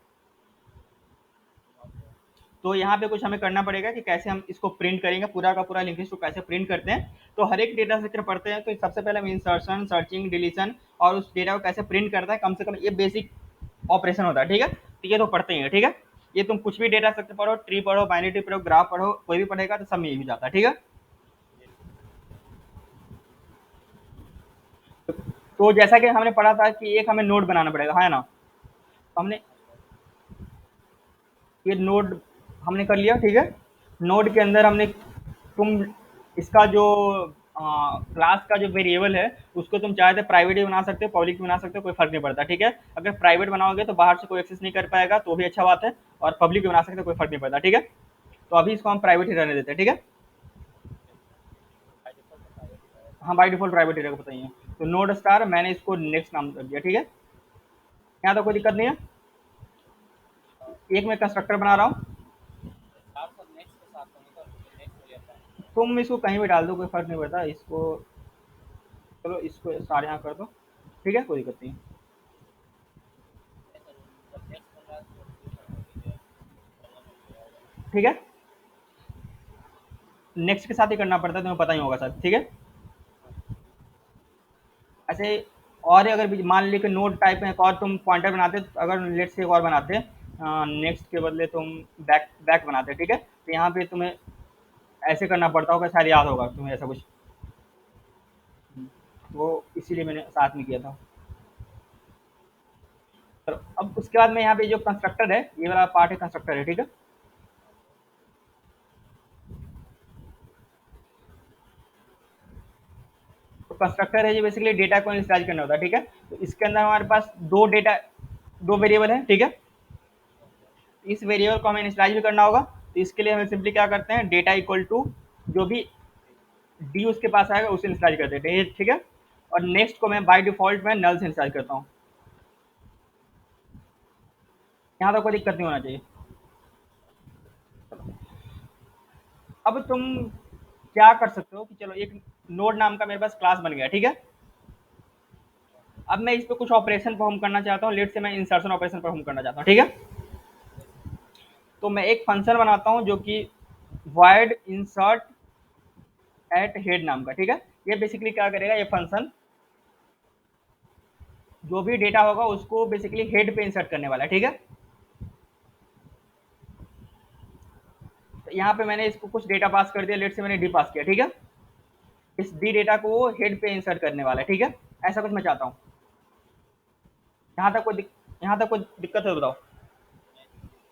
तो यहाँ पे कुछ हमें करना पड़ेगा कि कैसे हम इसको प्रिंट करेंगे, पूरा का पूरा लिंक लिस्ट को कैसे प्रिंट करते हैं। तो हर एक डेटा स्ट्रक्चर पढ़ते हैं, तो सबसे पहले हम इंसर्शन, सर्चिंग, डिलीशन और उस डेटा को कैसे प्रिंट करता है, कम से कम ये बेसिक ऑपरेशन होता है, ठीक है। तो ये तो पढ़ते ही है, ठीक है। ये तुम कुछ भी डेटा स्ट्रक्चर पढ़ो, ट्री पढ़ो, बाइनरी ट्री पढ़ो, ग्राफ पढ़ो, कोई भी पढ़ेगा तो सब में यही जाता है, ठीक है। तो जैसा कि हमने पढ़ा था कि एक हमें नोड बनाना पड़ेगा, हाँ ना। हमने ये नोड हमने कर लिया, ठीक है। नोड के अंदर हमने तुम इसका जो क्लास का जो वेरिएबल है उसको तुम चाहे तो प्राइवेट भी बना सकते हो, पब्लिक भी बना सकते हो, कोई फर्क नहीं पड़ता, ठीक है। अगर प्राइवेट बनाओगे तो बाहर से कोई एक्सेस नहीं कर पाएगा, तो भी अच्छा बात है, और पब्लिक भी बना सकते हो, कोई फर्क नहीं पड़ता, ठीक है। तो अभी इसको हम प्राइवेट ही रहने देते हैं, ठीक है। हाँ, बाई डिफॉल्ट प्राइवेट ही रहेगा, बताइए। तो नोड स्टार मैंने इसको नेक्स्ट नाम कर दिया, ठीक है। यहाँ तो कोई दिक्कत नहीं है। एक मैं कंस्ट्रक्टर बना रहा हूँ, तुम इसको कहीं भी डाल दो, कोई फर्क नहीं पड़ता इसको। चलो इसको स्टार यहाँ कर दो, ठीक है, कोई दिक्कत नहीं। ठीक है, नेक्स्ट के साथ ही करना पड़ता है, तुम्हें पता ही होगा सर, ठीक है। ऐसे और अगर मान ली कि नोड टाइप में एक और तुम पॉइंटर बनाते, अगर लेट से एक और बनाते नेक्स्ट के बदले तुम बैक बैक बनाते, ठीक है, तो यहाँ पे तुम्हें ऐसे करना पड़ता होगा, शायद याद होगा तुम्हें ऐसा कुछ। वो इसीलिए मैंने साथ में किया था। तो अब उसके बाद में यहाँ पे जो कंस्ट्रक्टर है, ये वाला पार्ट है कंस्ट्रक्टर है, ठीक है। तो कंस्ट्रक्टर है, ये बेसिकली डेटा को इनिशियलाइज करना होता है, ठीक है। तो इसके अंदर हमारे पास दो वेरिएबल है, ठीक है। इस वेरिएबल को हमें इनिशियलाइज भी करना होगा, तो इसके लिए हमें सिंपली क्या करते हैं, डेटा इक्वल टू जो भी डी उसके पास आएगा उसे इनिशियलाइज कर देते हैं, ठीक है। और नेक्स्ट को मैं बाय डिफॉल्ट में नल से इनिशियलाइज करता हूँ। यहाँ तो कोई दिक्कत नहीं होना चाहिए। अब तुम क्या कर सकते हो कि चलो एक नोड नाम का मेरे पास क्लास बन गया, ठीक है। अब मैं इस पर कुछ ऑपरेशन परफॉर्म करना चाहता हूँ, लेट से मैं इंसर्शन ऑपरेशन परफॉर्म करना चाहता हूँ, ठीक है। तो मैं एक फंक्शन बनाता हूँ जो कि void insert at head नाम का, ठीक है। ये बेसिकली क्या करेगा, ये फंक्शन जो भी डेटा होगा उसको बेसिकली हेड पे इंसर्ट करने वाला है, ठीक है। तो यहाँ पे मैंने इसको कुछ डेटा पास कर दिया, लेट से मैंने डी पास किया, ठीक है। इस डी डेटा को वो हेड पे इंसर्ट करने वाला है, ठीक है। ऐसा कुछ मैं चाहता हूँ। यहाँ तक कोई दिक्कत है बताओ,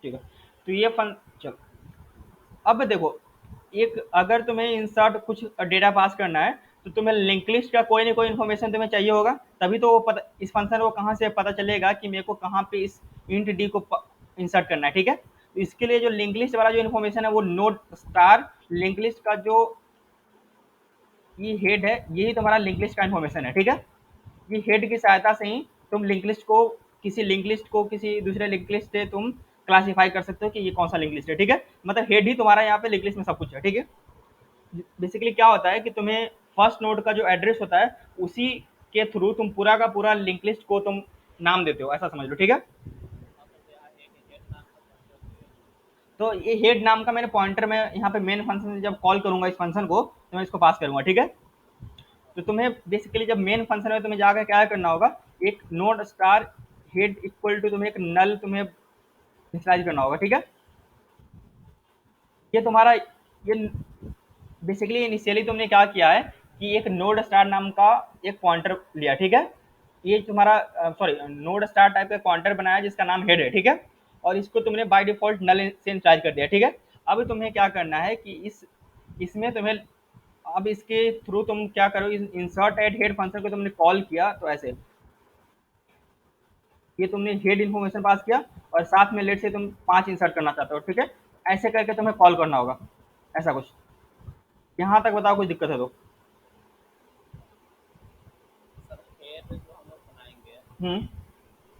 ठीक है। तो ये फन चलो, अब देखो, एक अगर तुम्हें इंसर्ट कुछ डेटा पास करना है, तो तुम्हें लिंक लिस्ट का कोई ना कोई इन्फॉर्मेशन तुम्हें चाहिए होगा, तभी तो वो पता, इस फंक्शन को कहाँ से पता चलेगा कि मेरे को कहाँ पे इस इंट डी को इंसर्ट करना है, ठीक है। तो इसके लिए जो लिंक लिस्ट वाला जो इन्फॉर्मेशन है वो नोड स्टार लिंक लिस्ट का जो ये हेड है, यही तुम्हारा लिंक लिस्ट का इन्फॉर्मेशन है, ठीक है। ये हेड की सहायता से ही तुम लिंक लिस्ट को किसी दूसरे लिंक लिस्ट से तुम क्लासीफाई कर सकते हो कि ये कौन सा लिंक लिस्ट है, ठीक है। मतलब हेड ही तुम्हारा यहाँ पे लिंक लिस्ट में सब कुछ है, ठीक है। बेसिकली क्या होता है कि तुम्हें फर्स्ट नोड का जो एड्रेस होता है उसी के थ्रू तुम पूरा का पूरा लिंक लिस्ट को तुम नाम देते हो, ऐसा समझ लो, ठीक है। हाँ, तो यहाँ एक हेड नाम का पॉइंटर भी है। तो ये हेड नाम का मैंने पॉइंटर मैं यहाँ पे मेन फंक्शन जब कॉल करूंगा इस फंक्शन को तो मैं इसको पास करूंगा, ठीक है। तो तुम्हें बेसिकली जब मेन फंक्शन में तुम्हें जाकर क्या करना होगा, एक node star head equal to तुम्हें एक नल तुम्हें इनिशियलाइज करना होगा, ठीक है। ये तुम्हारा ये बेसिकली इनिशियली तुमने क्या किया है कि एक नोड स्टार नाम का एक पॉइंटर लिया, ठीक है। ये तुम्हारा सॉरी नोड स्टार टाइप का पॉइंटर बनाया जिसका नाम हेड है, ठीक है। और इसको तुमने बाय डिफॉल्ट नल से इनिशियलाइज कर दिया, ठीक है। अब तुम्हें क्या करना है कि इसमें तुम्हें अब इसके थ्रू तुम क्या करो, इंसर्ट एट हेड फंक्शन को तुमने कॉल किया तो ऐसे ये तुमने हेड इन्फॉर्मेशन पास किया और साथ में लेट से तुम 5 इंसर्ट करना चाहते हो, ठीक है। ऐसे करके तुम्हें कॉल करना होगा, ऐसा कुछ। यहाँ तक बताओ कुछ दिक्कत है तो। सर हेड जो हम लोग बनाएंगे हम्म।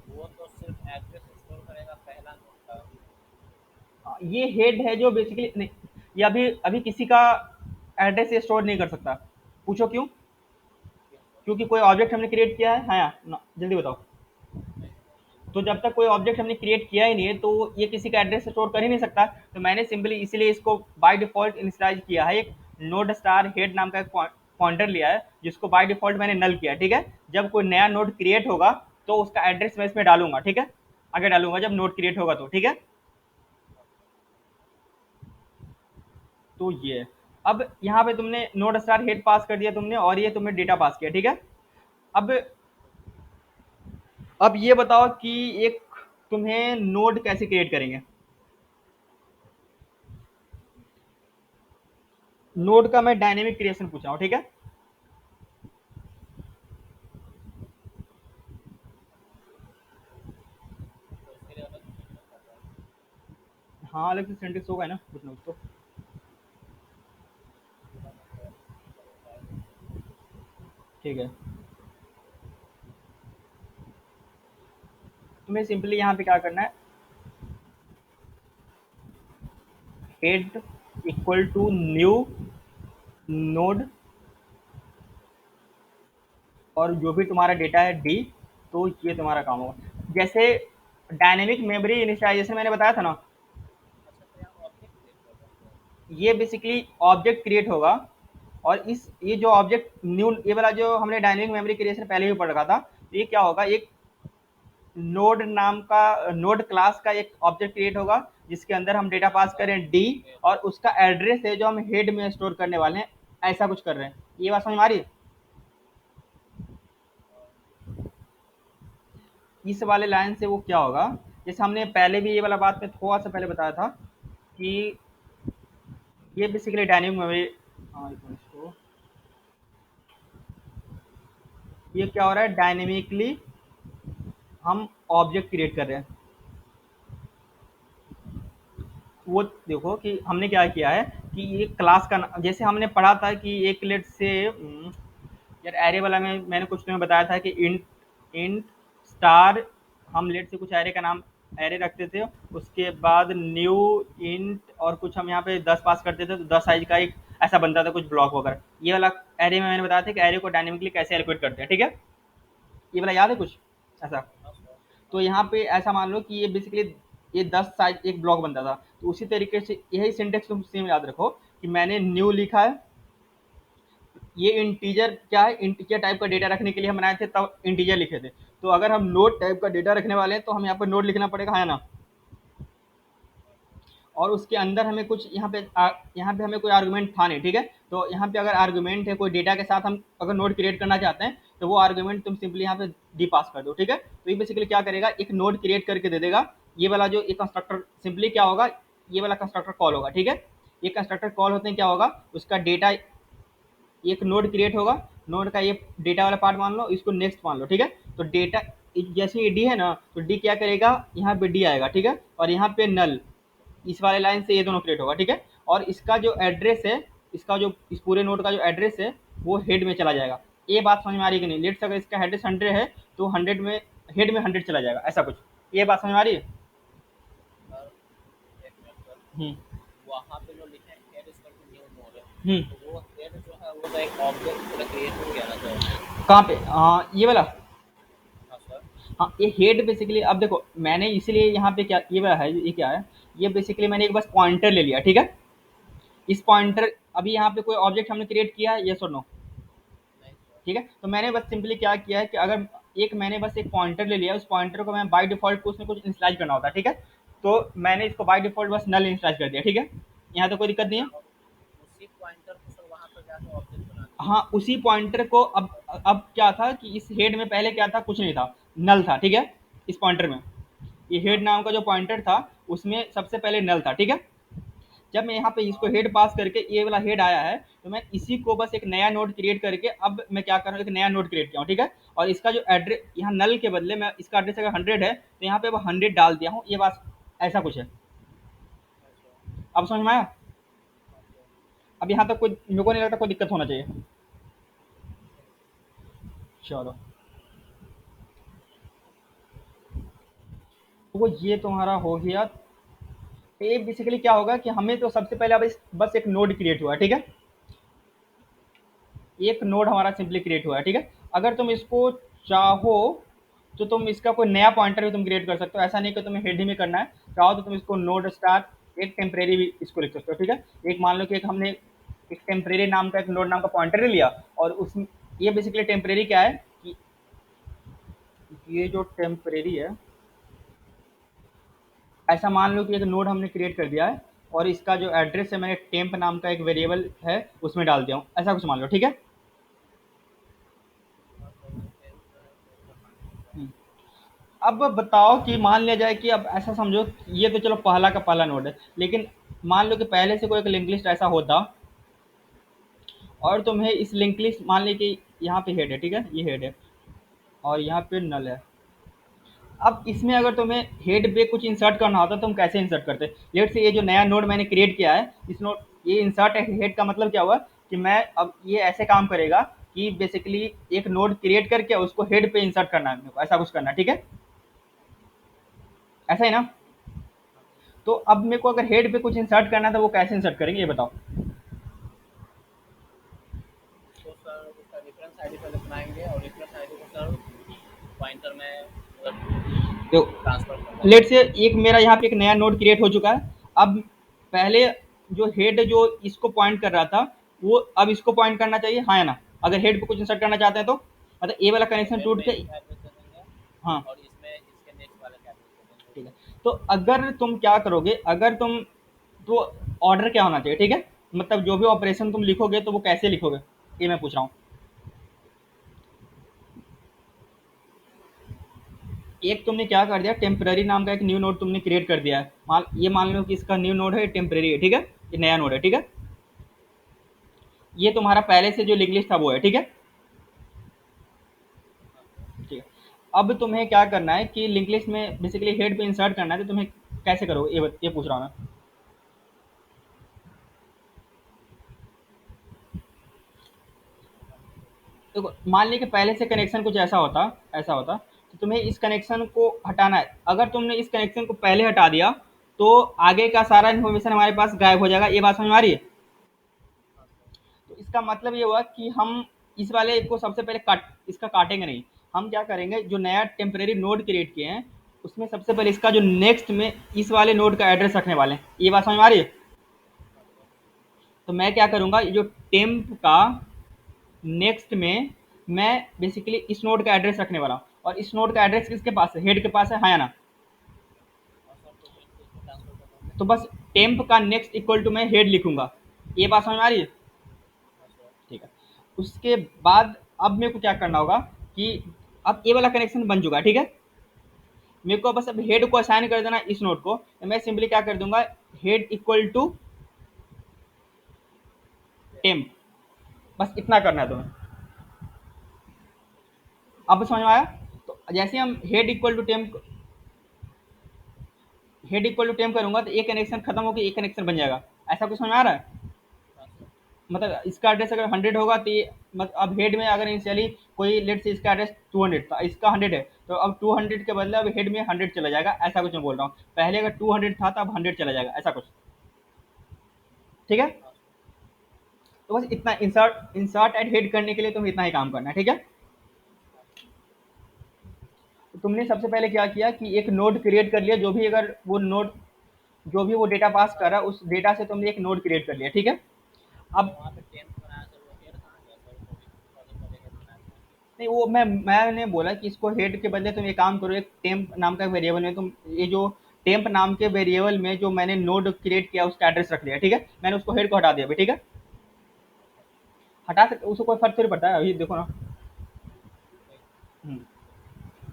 वो तो सिर्फ एड्रेस स्टोर करेगा पहला नोड का। ये हेड है जो बेसिकली नहीं, ये अभी अभी किसी का एड्रेस ये स्टोर नहीं कर सकता। पूछो क्यों? क्यों सर? क्योंकि कोई ऑब्जेक्ट हमने क्रिएट किया है, हाँ या ना, जल्दी बताओ। नहीं। तो जब तक कोई ऑब्जेक्ट हमने क्रिएट किया ही नहीं है तो ये किसी का एड्रेस स्टोर कर ही नहीं सकता। तो मैंने सिंपली इसीलिए इसको बाय डिफॉल्ट इनिशियलाइज किया है, एक नोड स्टार हेड नाम का एक पॉइंटर लिया है जिसको बाय डिफॉल्ट मैंने नल किया, ठीक है। जब कोई नया नोड क्रिएट होगा तो उसका एड्रेस मैं इसमें डालूंगा, ठीक है। आगे डालूंगा जब नोड क्रिएट होगा तो, ठीक है। तो ये अब यहाँ पे तुमने नोड स्टार हेड पास कर दिया तुमने और ये तुमने डेटा पास किया, ठीक है। अब ये बताओ कि एक तुम्हें नोड कैसे क्रिएट करेंगे। नोड का मैं डायनेमिक क्रिएशन पूछ रहा हूँ, ठीक है। तो इसके लिए अलग से सिंटेक्स आता है। हाँ अलग से सिंटेक्स होगा ना कुछ ना कुछ तो। पूरा मतलब बताएगा। ठीक है, तुम्हें सिंपली यहाँ पे क्या करना है, head equal to new node और जो भी तुम्हारा डेटा है डी, तो ये तुम्हारा काम होगा। जैसे डायनेमिक मेमोरी इनिशियलाइजेशन मैंने बताया था ना, अच्छा, तो यहाँ ऑब्जेक्ट क्रिएट कर रहे हैं। ये बेसिकली ऑब्जेक्ट क्रिएट होगा। और इस ये जो ऑब्जेक्ट न्यू ये वाला जो हमने डायनेमिक मेमोरी क्रिएशन पहले ही पढ़ रखा था, तो ये क्या होगा, एक नोड नाम का नोड क्लास का एक ऑब्जेक्ट क्रिएट होगा जिसके अंदर हम डेटा पास मतलब करें डी हेड। और उसका एड्रेस है जो हम हेड में स्टोर करने वाले हैं, ऐसा कुछ कर रहे हैं। ये बात समझ में आ रही है? इस वाले लाइन से वो क्या होगा, जैसे हमने पहले भी ये वाला बात में थोड़ा सा पहले बताया था कि ये बेसिकली डायनेमिक मेमोरी, हाँ एक मिनट इसको, ये क्या हो रहा है, डायनेमिकली हम ऑब्जेक्ट क्रिएट कर रहे हैं। वो देखो कि हमने क्या किया है कि ये क्लास का जैसे हमने पढ़ा था कि एक लेट से यार एरे वाला में मैंने कुछ तुम्हें बताया था कि इंट इंट स्टार, हम लेट से कुछ एरे का नाम एरे रखते थे, उसके बाद न्यू इंट और कुछ हम यहाँ पे 10 पास करते थे तो 10 साइज का एक ऐसा बनता था कुछ ब्लॉक वगैरह। ये वाला एरे में मैंने बताया था कि एरे को डायनेमिकली कैसे एलोकेट करते हैं, ठीक है। ये वाला याद है कुछ ऐसा? हाँ सर। तो यहाँ पे ऐसा मान लो कि ये बेसिकली ये 10 साइज एक ब्लॉक बनता था। तो उसी तरीके से यही सिंटेक्स तुम सेम याद रखो कि मैंने न्यू लिखा है, ये इंटीजर क्या है, इंटीजर टाइप का डेटा रखने के लिए हम बनाए थे तब इंटीजर लिखे थे। तो अगर हम नोड टाइप का डेटा रखने वाले हैं तो हम यहाँ पर नोड लिखना पड़ेगा, है ना। और उसके अंदर हमें कुछ यहाँ पे हमें कोई आर्गुमेंट था नहीं, ठीक है। तो यहाँ पे अगर आर्गुमेंट है कोई डेटा के साथ हम अगर नोड क्रिएट करना चाहते हैं तो वो आर्गुमेंट तुम सिंपली यहाँ पे डी पास कर दो, ठीक है। तो ये बेसिकली क्या करेगा, एक नोड क्रिएट करके दे देगा। ये वाला जो एक कंस्ट्रक्टर सिंपली क्या होगा, ये वाला कंस्ट्रक्टर कॉल होगा, ठीक है। ये कंस्ट्रक्टर कॉल होते हैं क्या होगा, उसका डेटा एक नोड क्रिएट होगा, नोड का ये डेटा वाला पार्ट मान लो, इसको नेक्स्ट मान लो, ठीक है। तो डेटा जैसे ये डी है ना, तो डी क्या करेगा, यहाँ पे डी आएगा, ठीक है, और यहाँ पे नल, इस वाले लाइन से ये दोनों क्रिएट होगा, ठीक है। और इसका जो एड्रेस है, इसका जो इस पूरे नोड का जो एड्रेस है वो हेड में चला जाएगा। ये बात समझ में आ रही है कि नहीं? लेट्स अगर इसका एड्रेस 100 है तो 100 में हेड में 100 चला जाएगा, ऐसा कुछ। ये बात समझ में आ रही है? सर एक मिनट सर, हम्म। वहाँ पे जो लिखे हैं head equal to new node है, हम्म। तो वो एड जो है वो तो एक ऑब्जेक्ट पूरा क्रिएट हो गया ना सर। कहाँ पे? हाँ, ये वाला। हाँ सर। हाँ, ये हेड बेसिकली, अब देखो मैंने इसीलिए यहाँ पे क्या ये वाला है, ये क्या है, ये बेसिकली मैंने एक बस पॉइंटर ले लिया, ठीक है। इस पॉइंटर, अभी यहाँ पे कोई ऑब्जेक्ट हमने क्रिएट किया है, यस और नो? नहीं सर। ठीक है, तो मैंने बस सिंपली क्या किया है कि अगर मैंने बस एक पॉइंटर ले लिया, उस पॉइंटर को मैं बाय डिफॉल्ट कुछ ना कुछ इंस्लाइज करना होता है, ठीक है। तो मैंने इसको बाय डिफॉल्ट बस नल इंस्लाइज कर दिया, ठीक है। यहाँ तो कोई दिक्कत नहीं है। और उसी पॉइंटर को सर वहाँ पर जाके ऑब्जेक्ट बना दीजिए। हाँ, उसी पॉइंटर को अब क्या था कि इस हेड में पहले क्या था, कुछ नहीं था, नल था, ठीक है। इस पॉइंटर में, ये हेड नाम का जो पॉइंटर था उसमें सबसे पहले नल था, ठीक है। जब मैं यहाँ पे इसको हेड पास करके ये वाला हेड आया है, तो मैं इसी को बस एक नया नोड क्रिएट करके अब मैं क्या कर रहा हूँ, एक नया नोड क्रिएट किया हूँ, ठीक है। और इसका जो एड्रेस यहाँ नल के बदले मैं इसका एड्रेस अगर 100 है तो यहाँ पे 100 डाल दिया हूँ, ये बात ऐसा कुछ है। अच्छा। अब समझ में आया? अच्छा। अब यहाँ तक कोई, मेरे को नहीं लगता कोई दिक्कत होना चाहिए। चलो, तो ये तुम्हारा हो गया। तो ये बेसिकली क्या होगा कि हमें तो सबसे पहले अब बस एक नोड क्रिएट हुआ है, ठीक है। एक नोड हमारा सिंपली क्रिएट हुआ है, ठीक है। अगर तुम इसको चाहो तो तुम इसका कोई नया पॉइंटर भी तुम क्रिएट कर सकते हो, ऐसा नहीं कि तुम्हें हेड ही में करना है। चाहो तो तुम इसको नोड स्टार एक टेम्परेरी भी इसको लिख सकते हो, ठीक है। एक मान लो कि एक हमने एक टेम्परेरी नाम का एक नोड नाम का पॉइंटर ले लिया, और उस ये बेसिकली टेम्परेरी क्या है कि ये जो टेम्परेरी है, ऐसा मान लो कि एक नोड हमने क्रिएट कर दिया है, और इसका जो एड्रेस है मैंने टेम्प नाम का एक वेरिएबल है उसमें डाल दिया हूँ, ऐसा कुछ मान लो, ठीक है। हाँ सर, वो टेंथ जो है वो उसका पानी होता है। हम्म। अब बताओ कि मान लिया जाए कि अब ऐसा समझो, ये तो चलो पहला का पहला नोड है, लेकिन मान लो कि पहले से कोई एक लिंक लिस्ट ऐसा होता, और तुम्हें इस लिंक लिस्ट, मान ली कि यहाँ पे हेड है, ठीक है, ये हेड है, और यहाँ पे नल है। अब इसमें अगर तुम्हें हेड पे कुछ इंसर्ट करना होता तो तुम कैसे इंसर्ट करते? लेट से ये जो नया नोड मैंने क्रिएट किया है, इस नोड, ये इंसर्ट हेड का मतलब क्या हुआ कि मैं अब ये ऐसे काम करेगा कि बेसिकली एक नोड क्रिएट करके उसको हेड पे इंसर्ट करना है मेरे को, ऐसा कुछ करना है, ठीक है। ऐसा ही ना? हाँ सर। तो अब मेरे को अगर हेड पे कुछ इंसर्ट करना था, वो कैसे इंसर्ट करेंगे ये बताओ? तो सर उसका रेफरेंस आईडी पहले बनाएंगे और रेफरेंस आईडी को सर पॉइंटर में तो ट्रांसफर कर लेट देंगे। से एक मेरा यहाँ पे एक नया नोड क्रिएट हो चुका है। अब पहले जो हेड जो इसको पॉइंट कर रहा था, वो अब इसको पॉइंट करना चाहिए, हाँ या ना? अगर हेड पे कुछ इंसर्ट करना चाहते हैं तो मतलब ए वाला कनेक्शन हेड टूट में के, इसका एड्रेस दे देंगे हाँ, और इसमें इसके नेक्स्ट वाले का एड्रेस दे देंगे। ठीक है। तो अगर तुम क्या करोगे, अगर तुम, तो ऑर्डर क्या होना चाहिए, ठीक है, मतलब जो भी ऑपरेशन तुम लिखोगे तो वो कैसे लिखोगे, ये मैं पूछ रहा हूँ। एक तुमने क्या कर दिया, टेम्पररी नाम का एक न्यू नोड तुमने क्रिएट कर दिया है, मान लो कि इसका न्यू नोड है, टेम्पररी है, ठीक है, ये नया नोड है, ठीक है। ये तुम्हारा पहले से जो लिंक लिस्ट था वो है, ठीक है। हाँ सर। ठीक है। अब तुम्हें क्या करना है कि लिंक लिस्ट में बेसिकली हेड पे इंसर्ट करना है, तो तुम्हें कैसे करोगे ये पूछ रहा हूँ मैं। देखो मान ली कि पहले से कनेक्शन कुछ ऐसा होता तो तुम्हें इस कनेक्शन को हटाना है। अगर तुमने इस कनेक्शन को पहले हटा दिया तो आगे का सारा इन्फॉर्मेशन हमारे पास गायब हो जाएगा, ये बात समझ में आ रही है? हाँ सर। तो इसका मतलब ये हुआ कि हम इस वाले को सबसे पहले इसका काटेंगे नहीं। हम क्या करेंगे, जो नया टेम्परेरी नोड क्रिएट किए हैं उसमें सबसे पहले इसका जो नेक्स्ट में इस वाले नोड का एड्रेस रखने वाले हैं, ये बात समझ में आ रही है? हाँ सर। तो मैं क्या करूँगा, ये जो टेम्प का नेक्स्ट में मैं बेसिकली इस नोड का एड्रेस रखने वाला हूँ, और इस नोड का एड्रेस किसके पास है, हेड के पास है, हाँ या ना? हाँ सर, तो फिर इसको ट्रांसफर कर देंगे। तो बस टेम्प का नेक्स्ट इक्वल टू मैं हेड लिखूंगा, ये बात समझ में आ रही है? हाँ सर। ठीक है। उसके बाद अब मेरे को क्या करना होगा कि अब ये वाला कनेक्शन बन चुका है, ठीक है। मेरे को बस अब हेड को असाइन कर देना इस नोड को, तो मैं सिंपली क्या कर दूंगा, head equal to ten. Temp, बस इतना करना है तुम्हें। अब समझ में आया? तो जैसे हम हेड इक्वल टू टेम्प करूंगा तो एक कनेक्शन खत्म होकर एक कनेक्शन बन जाएगा। ऐसा कुछ समझ में आ रहा है? हाँ सर। मतलब इसका एड्रेस अगर 100 होगा तो ये अब हेड में अगर इनिशियली कोई लेट से इसका एड्रेस 200 था, इसका 100 है, तो अब 200 के बदले अब हेड में 100 चला जाएगा, ऐसा कुछ मैं बोल रहा हूँ। पहले अगर 200 था तो अब 100 चला जाएगा, ऐसा कुछ। ठीक है? हाँ सर। तो बस इतना इंसर्ट एंड हेड करने के लिए तुम्हें इतना ही काम करना है। ठीक है? हाँ सर। तो तुमने सबसे पहले क्या किया कि एक नोड क्रिएट कर लिया, जो भी अगर वो नोड जो भी वो डेटा पास कर रहा है उस डेटा से तुमने एक नोड क्रिएट कर लिया। ठीक है? जो अब वहाँ पे टेम्प बनाया सर, वो हेड कहाँ गया सर? वो भी सबसे पहले हेड बनाया था। नहीं, वो मैंने बोला कि इसको हेड के बदले तुम एक काम करो, एक टेम्प नाम का वेरिएबल में तुम ये जो टेम्प नाम के वेरिएबल में जो मैंने नोड क्रिएट किया उसका एड्रेस रख लिया। ठीक है? मैंने उसको हेड को हटा दिया अभी। ठीक है? अच्छा सर। हटा सकते, उसको कोई फर्क थोड़ी पड़ता है, अभी देखो ना। वही। हम्म,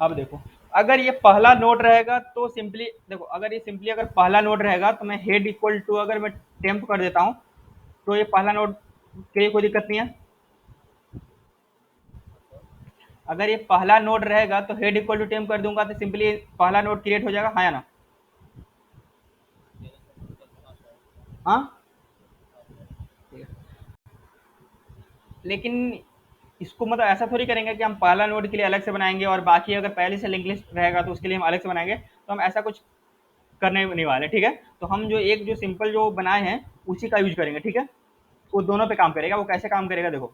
अब देखो, अगर ये पहला नोड रहेगा तो सिंपली देखो, अगर ये सिंपली अगर पहला नोड रहेगा तो मैं हेड इक्वल टू अगर मैं टेम्प कर देता हूँ तो ये पहला नोड के लिए कोई दिक्कत नहीं है। हाँ सर। अगर ये पहला नोड रहेगा तो हेड इक्वल टू टेम्प कर दूंगा तो सिंपली पहला नोड क्रिएट हो जाएगा, हाँ या ना? ये तो सर ठीक है सर। हाँ सर। हाँ। हाँ सर। लेकिन इसको मतलब ऐसा थोड़ी करेंगे कि हम पहला नोड के लिए अलग से बनाएंगे और बाकी अगर पहले से लिंक लिस्ट रहेगा तो उसके लिए हम अलग से बनाएंगे, तो हम ऐसा कुछ करने नहीं वाले। ठीक है? तो हम जो एक जो सिंपल जो बनाए हैं उसी का यूज करेंगे। ठीक है? वो दोनों पे काम करेगा। वो कैसे काम करेगा देखो,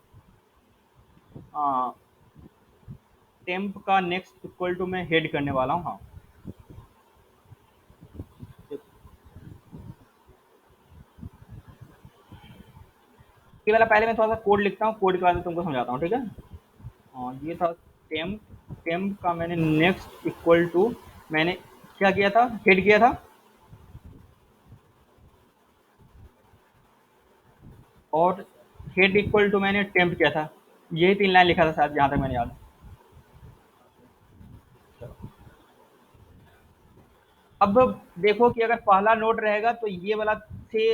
टेम्प का नेक्स्ट इक्वल टू मैं हेड करने वाला हूँ। हाँ, ये वाला पहले मैं थोड़ा सा कोड लिखता हूँ, कोड के बाद में तुमको समझाता हूँ। ठीक है? ये था टेम्प। टेम्प का मैंने नेक्स्ट इक्वल टू मैंने क्या किया था, हेड किया था, और okay sir. Head equal to मैंने टेम्प किया था। यही 3 लाइन लिखा था शायद, जहाँ तक मैंने याद हाँ सर। है। अब देखो कि अगर पहला नोड रहेगा तो ये वाला से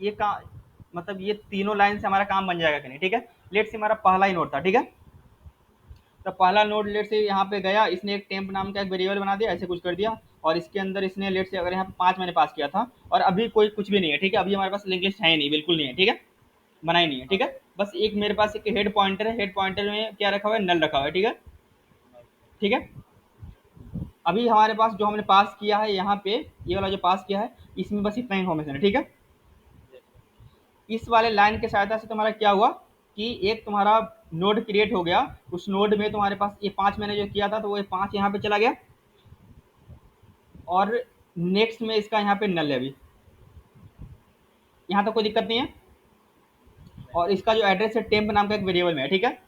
ये का मतलब ये तीनों लाइन से हमारा काम बन जाएगा कि नहीं। ठीक है? लेट से हमारा पहला ही नोड था। ठीक है? तो पहला नोड लेट से यहाँ पे गया, इसने एक टेम्प नाम का एक वेरिएबल बना दिया, ऐसे कुछ कर दिया, और इसके अंदर इसने लेट से अगर यहाँ 5 मैंने पास किया था, और अभी कोई कुछ भी नहीं है। ठीक है? अभी हमारे पास लिंक लिस्ट है ही नहीं, बिल्कुल नहीं है। ठीक है? बना ही नहीं है। हाँ ठीक है? सर। बस एक मेरे पास एक हेड पॉइंटर है, हेड पॉइंटर में क्या रखा हुआ है, नल रखा हुआ है। ठीक है? नल सर। ठीक है? अभी हमारे पास जो हमने पास किया है यहाँ पे, ये वाला जो पास किया है, इसमें बस इतना इन्फॉर्मेशन है। ठीक है? Yes sir. इस वाले लाइन की सहायता से तुम्हारा क्या हुआ कि एक तुम्हारा नोड क्रिएट हो गया। उस नोड में तुम्हारे पास ये 5 मैंने जो किया था तो वो ये 5 यहाँ पे चला गया, और नेक्स्ट में इसका यहाँ पे नल है अभी, यहाँ तो कोई दिक्कत नहीं है। नहीं और सर। इसका जो एड्रेस है टेम्प नाम का एक वेरिएबल में है। ठीक है?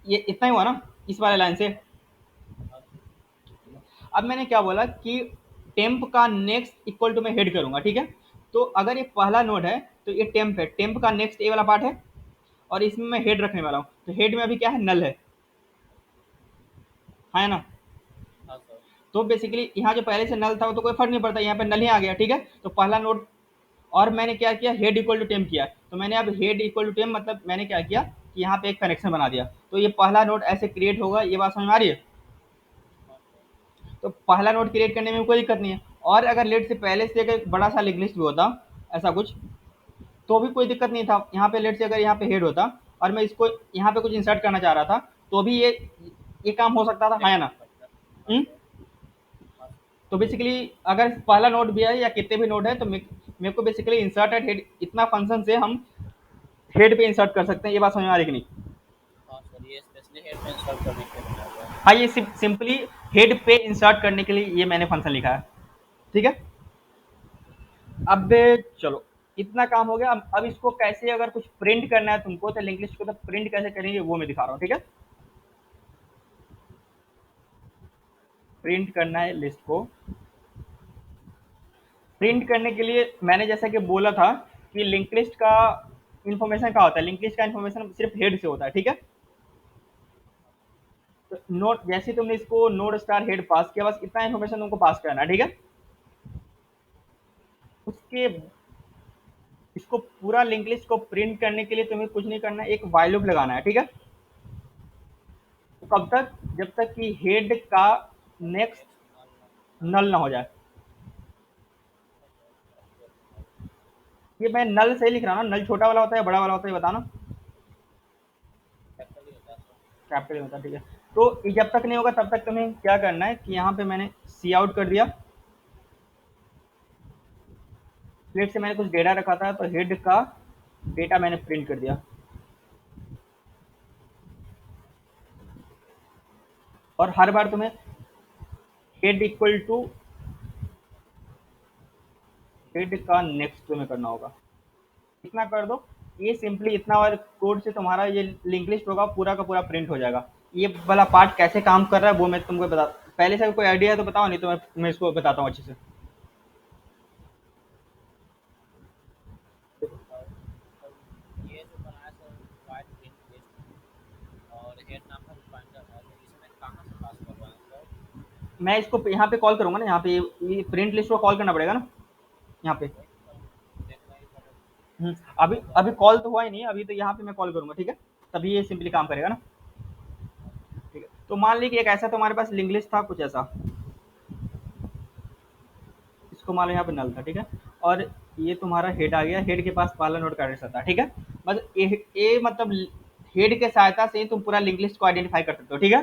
ये इतना ही हुआ ना इस वाले लाइन से? हाँ सर। अब मैंने क्या बोला कि टेम्प का नेक्स्ट इक्वल टू मैं हेड करूंगा। ठीक है? तो अगर ये पहला नोड है तो ये टेम्प है, टेम्प का नेक्स्ट ए वाला पार्ट है, और इसमें मैं हेड रखने वाला हूँ, तो हेड में अभी क्या है, नल है, हाँ है ना? हाँ सर। तो बेसिकली यहाँ जो पहले से नल था वो तो कोई फर्क नहीं पड़ता, यहाँ पे नल ही आ गया। ठीक है? तो पहला नोड, और मैंने क्या किया, हेड इक्वल टू टेम किया, तो मैंने अब हेड इक्वल टू टेम मतलब मैंने क्या किया कि यहाँ पे एक कनेक्शन बना दिया, तो ये पहला नोड ऐसे क्रिएट होगा। ये बात समझ में आ रही है? हाँ सर। तो पहला नोड क्रिएट करने में कोई दिक्कत नहीं है, और अगर लेट से पहले से अगर बड़ा सा लिंक लिस्ट भी होता ऐसा कुछ, तो भी कोई दिक्कत नहीं था। यहाँ पे लेट से अगर यहाँ पे हेड होता और मैं इसको यहाँ पे कुछ इंसर्ट करना चाह रहा था, तो भी ये काम हो सकता था, हाँ या चलेगा ना? Sir sir. हाँ हम्म? सर। हाँ सर। तो बेसिकली अगर पहला नोड भी है या कितने भी नोड है तो मेरे को बेसिकली इंसर्ट एट हेड इतना फंक्शन से हम हेड पे इंसर्ट कर सकते हैं। ये बात समझ में आ रही कि नहीं? हाँ सर, ये स्पेशली हेड में इंस्टॉल करने के लिए बनाया हुआ है। हाँ, ये सिंपली हेड पे इंसर्ट करने के लिए ये मैंने फंक्शन लिखा है। ठीक है? अब चलो, इतना काम हो गया। अब इसको कैसे अगर कुछ प्रिंट करना है तुमको तो लिंक लिस्ट को तो प्रिंट कैसे करेंगे वो मैं दिखा रहा हूँ। ठीक है? प्रिंट करना है लिस्ट को, प्रिंट करने के लिए मैंने जैसा कि बोला था कि लिंक लिस्ट का इन्फॉर्मेशन क्या होता है, लिंक लिस्ट का इन्फॉर्मेशन सिर्फ हेड से होता है। ठीक है? तो नोट जैसे तुमने इसको नोड स्टार हेड पास किया, बस इतना इन्फॉर्मेशन तुमको पास करना है। ठीक है? उसके इसको पूरा लिंक लिस्ट को प्रिंट करने के लिए तुम्हें कुछ नहीं करना है, एक व्हाइल लूप लगाना है, ठीक है। तो कब तक, जब तक कि हेड का नेक्स्ट नल ना हो जाए। ये मैं नल से ही लिख रहा हूँ ना, नल छोटा वाला होता है बड़ा वाला होता है, ये बताना। कैपिटल होता है, ठीक है। तो ये जब तक नहीं होगा तब तक तुम्हें क्या करना है कि यहाँ पे मैंने सी आउट कर दिया, प्लेट से मैंने कुछ डेटा रखा था तो हेड का डेटा मैंने प्रिंट कर दिया, और हर बार तुम्हें हेड इक्वल टू हेड का नेक्स्ट तुम्हें करना होगा। इतना कर दो, ये सिंपली इतना और कोड से तुम्हारा ये लिंक लिस्ट होगा पूरा का पूरा प्रिंट हो जाएगा। ये वाला पार्ट कैसे काम कर रहा है वो मैं तुमको बता, पहले से कोई आइडिया है तो बताओ, नहीं तो मैं इसको बताता हूँ अच्छे से। ये जो बनाया सर वाइट प्रिंट लिस्ट और हेड नाम का रिफाइंडर है, तो इसे मैं कहाँ से पास करवाऊँ सर? मैं इसको यहाँ पे कॉल करूंगा ना, यहाँ पे ये प्रिंट लिस्ट को कॉल करना पड़ेगा ना यहाँ पे। वही तो देखना ही पड़ेगा। अभी अभी कॉल तो हुआ ही नहीं, अभी तो यहाँ पे मैं कॉल करूंगा, ठीक है, तभी ये सिंपली काम करेगा ना। ठीक है, तो मान ली कि एक ऐसा तुम्हारे पास लिंक लिस्ट था कुछ ऐसा, इसको मान लो यहाँ पे नल था, ठीक है, और ये तुम्हारा हेड आ गया, हेड के पास पहला नोड का एड्रेस आता है, ठीक है। बस ये मतलब हेड के सहायता से ही तुम पूरा लिंक लिस्ट को आइडेंटिफाई कर सकते हो, ठीक है,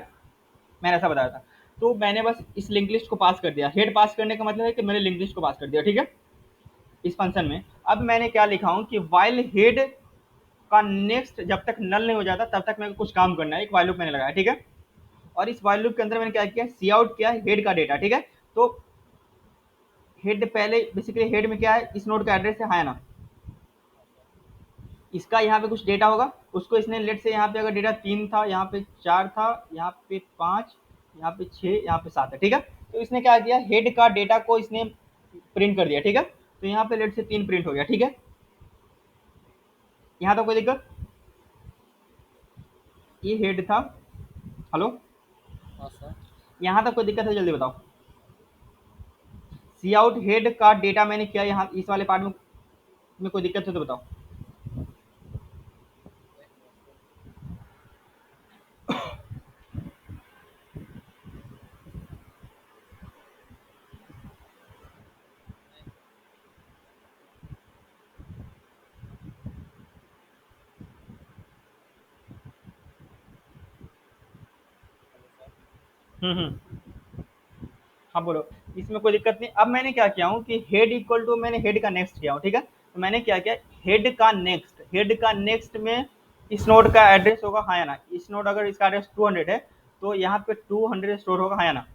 मैंने ऐसा बताया था। तो मैंने बस इस लिंक लिस्ट को पास कर दिया, हेड पास करने का मतलब है कि मैंने लिंक लिस्ट को पास कर दिया, ठीक है, इस फंक्शन में। अब मैंने क्या लिखा हूँ कि वाइल हेड का नेक्स्ट जब तक नल नहीं हो जाता तब तक मेरे को कुछ काम करना है, एक वाइल लूप मैंने लगाया, ठीक है। और इस वाइल लूप के अंदर मैंने क्या किया, सी आउट किया हेड का डेटा, ठीक है। तो हेड पहले बेसिकली हेड में क्या है, इस नोड का एड्रेस है, हाँ ना, इसका यहाँ पे कुछ डेटा होगा, उसको इसने लेट से यहाँ पे अगर डेटा 3 था, यहाँ पे 4 था, यहाँ पे 5, यहाँ पे 6, यहाँ पे 7 है, ठीक है। तो इसने क्या किया, हेड का डेटा को इसने प्रिंट कर दिया, ठीक है। तो यहाँ पे लेट से 3 प्रिंट हो गया, ठीक है। यहाँ तो कोई दिक्कत, ये हेड था, हेलो, हाँ सर। यहाँ तक कोई दिक्कत है, जल्दी बताओ। सी आउट हेड का डेटा मैंने किया यहाँ इस वाले पार्ट में कोई दिक्कत है तो बताओ। हम्म, हाँ बोलो, इसमें कोई दिक्कत नहीं। अब मैंने क्या किया हूँ कि हेड इक्वल टू मैंने हेड का नेक्स्ट किया हूँ, ठीक है। तो मैंने क्या किया, हेड का नेक्स्ट में इस नोड का एड्रेस होगा, हाँ या ना, इस नोड अगर इसका एड्रेस 200 है तो यहाँ पे 200 स्टोर होगा, हाँ या ना।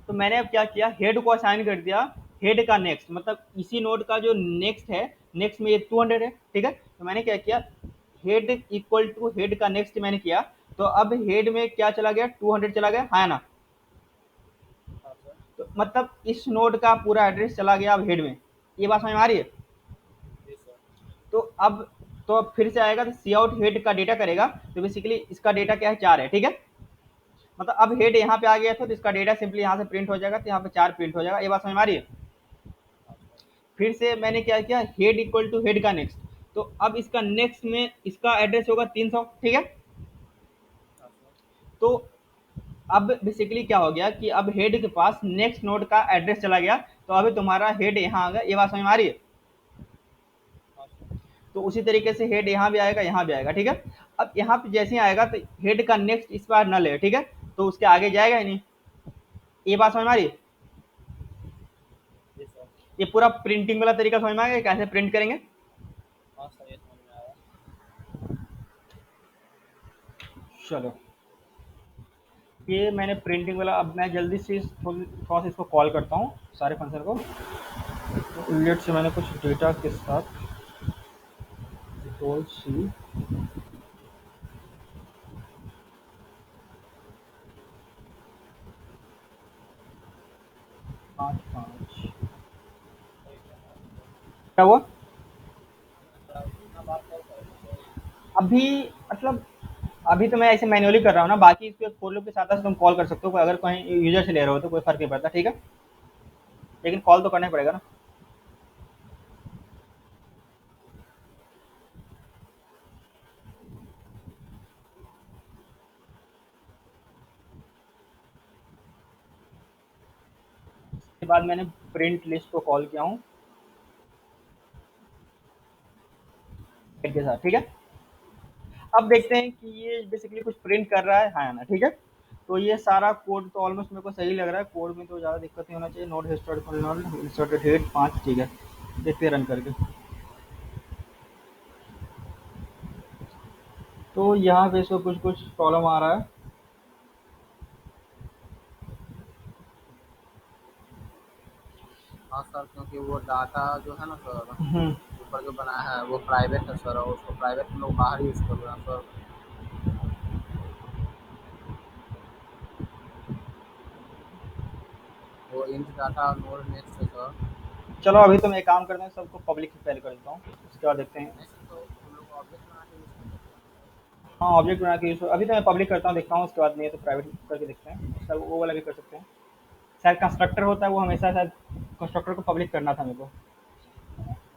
तो मैंने अब क्या किया, हेड को असाइन कर दिया हेड का नेक्स्ट, मतलब इसी नोड का जो नेक्स्ट है, नेक्स्ट में ये 200 है, ठीक है। तो मैंने क्या किया, हेड इक्वल टू हेड का नेक्स्ट मैंने किया, तो अब हेड में क्या चला गया, 200 चला गया, हाँ या ना। हाँ सर। तो मतलब इस नोड का पूरा एड्रेस चला गया अब हेड में, ये बात समझ में आ रही है। जी सर। तो अब फिर से आएगा तो सी आउट हेड का डेटा करेगा, तो बेसिकली इसका डेटा क्या है, 4 है, ठीक है। मतलब अब हेड यहाँ पे आ गया था तो इसका डेटा सिंपली यहाँ से प्रिंट हो जाएगा, तो यहाँ पे 4 प्रिंट हो जाएगा, ये बात समझ में आ रही है। हाँ सर। फिर से मैंने क्या किया, हेड इक्वल टू हेड का नेक्स्ट, तो अब इसका नेक्स्ट में इसका एड्रेस होगा 300, ठीक है। हाँ सर। तो अब बेसिकली क्या हो गया कि अब हेड के पास नेक्स्ट नोड का एड्रेस चला गया, तो अभी तुम्हारा हेड यहाँ आ गया, ये बात समझ में आ रही है। हाँ सर। तो उसी तरीके से हेड यहाँ भी आएगा, यहाँ भी आएगा, ठीक है। अब यहाँ पे जैसे ही आएगा तो हेड का नेक्स्ट इस बार नल है, ठीक है, तो उसके आगे जाएगा ही नहीं, ये बात समझ में आ रही है। जी सर। ये पूरा प्रिंटिंग वाला तरीका समझ में आ गया, कैसे प्रिंट करेंगे। हाँ सर, ये समझ में आया। चलो, ये मैंने प्रिंटिंग वाला, अब मैं जल्दी से थोड़ा सा इसको कॉल करता हूँ सारे फंक्शन को। लेट से मैंने कुछ डेटा के साथ कंट्रोल सी 5 5 क्या हुआ कितना बार कॉल करेंगे सर? अभी, मतलब अभी तो मैं ऐसे मैन्युअली कर रहा हूँ ना, बाकी इसके फॉर लूप के साथ तुम कॉल कर सकते हो, अगर कहीं यूजर से ले रहे हो तो कोई फर्क नहीं पड़ता, ठीक है, लेकिन कॉल तो करना ही पड़ेगा ना। के बाद मैंने प्रिंट लिस्ट को कॉल किया हूँ के साथ, ठीक है। अब देखते हैं कि ये बेसिकली कुछ प्रिंट कर रहा है, हाँ या ना, ठीक है। तो ये सारा कोड तो ऑलमोस्ट मेरे को सही लग रहा है, कोड में तो ज़्यादा दिक्कत नहीं होना चाहिए। Note historical note inserted head 5, ठीक है। देखते हैं रन करके। तो यहाँ पे इसको कुछ कुछ प्रॉब्लम आ रहा है। हाँ सर, क्योंकि वो डाटा जो है ना सर, हम्म, ऊपर जो बनाया है वो प्राइवेट है सर, और उसको प्राइवेट में लोग बाहर यूज़ कर रहे हैं सर। वो इंट डाटा नोड नेक्स्ट है सर। चलो अभी तो मैं एक काम करता हूँ, सबको पब्लिक पहले कर देता हूँ, उसके बाद देखते हैं। नहीं सर, तो हम लोग ऑब्जेक्ट बना के यूज़ कर सकते हैं ना सर। हाँ, ऑब्जेक्ट बना के यूज़ अभी तो मैं पब्लिक करता हूँ, देखता हूँ, उसके बाद नहीं है तो प्राइवेट करके देखते हैं, उसका वो वाला भी कर सकते हैं। शायद कंस्ट्रक्टर होता है वो हमेशा, शायद कंस्ट्रक्टर को पब्लिक करना था मेरे को।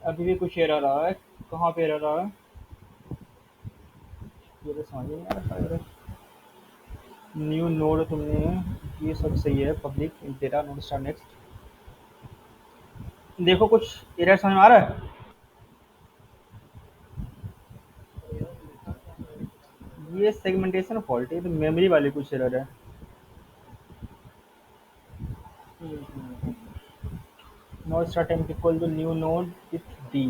अभी भी कुछ एरर आ रहा है, कहाँ पे एरर आ रहा है ये तो समझ नहीं आ रहा। न्यू नोड तुमने ये सब सही है, public data node star next. देखो कुछ एरर समझ में आ रहा है। तो ये लिखा क्या है वही तो जानना है सर। ये सेगमेंटेशन फॉल्ट है, तो मेमोरी वाली कुछ एरर है। Node star time equal to new node with D.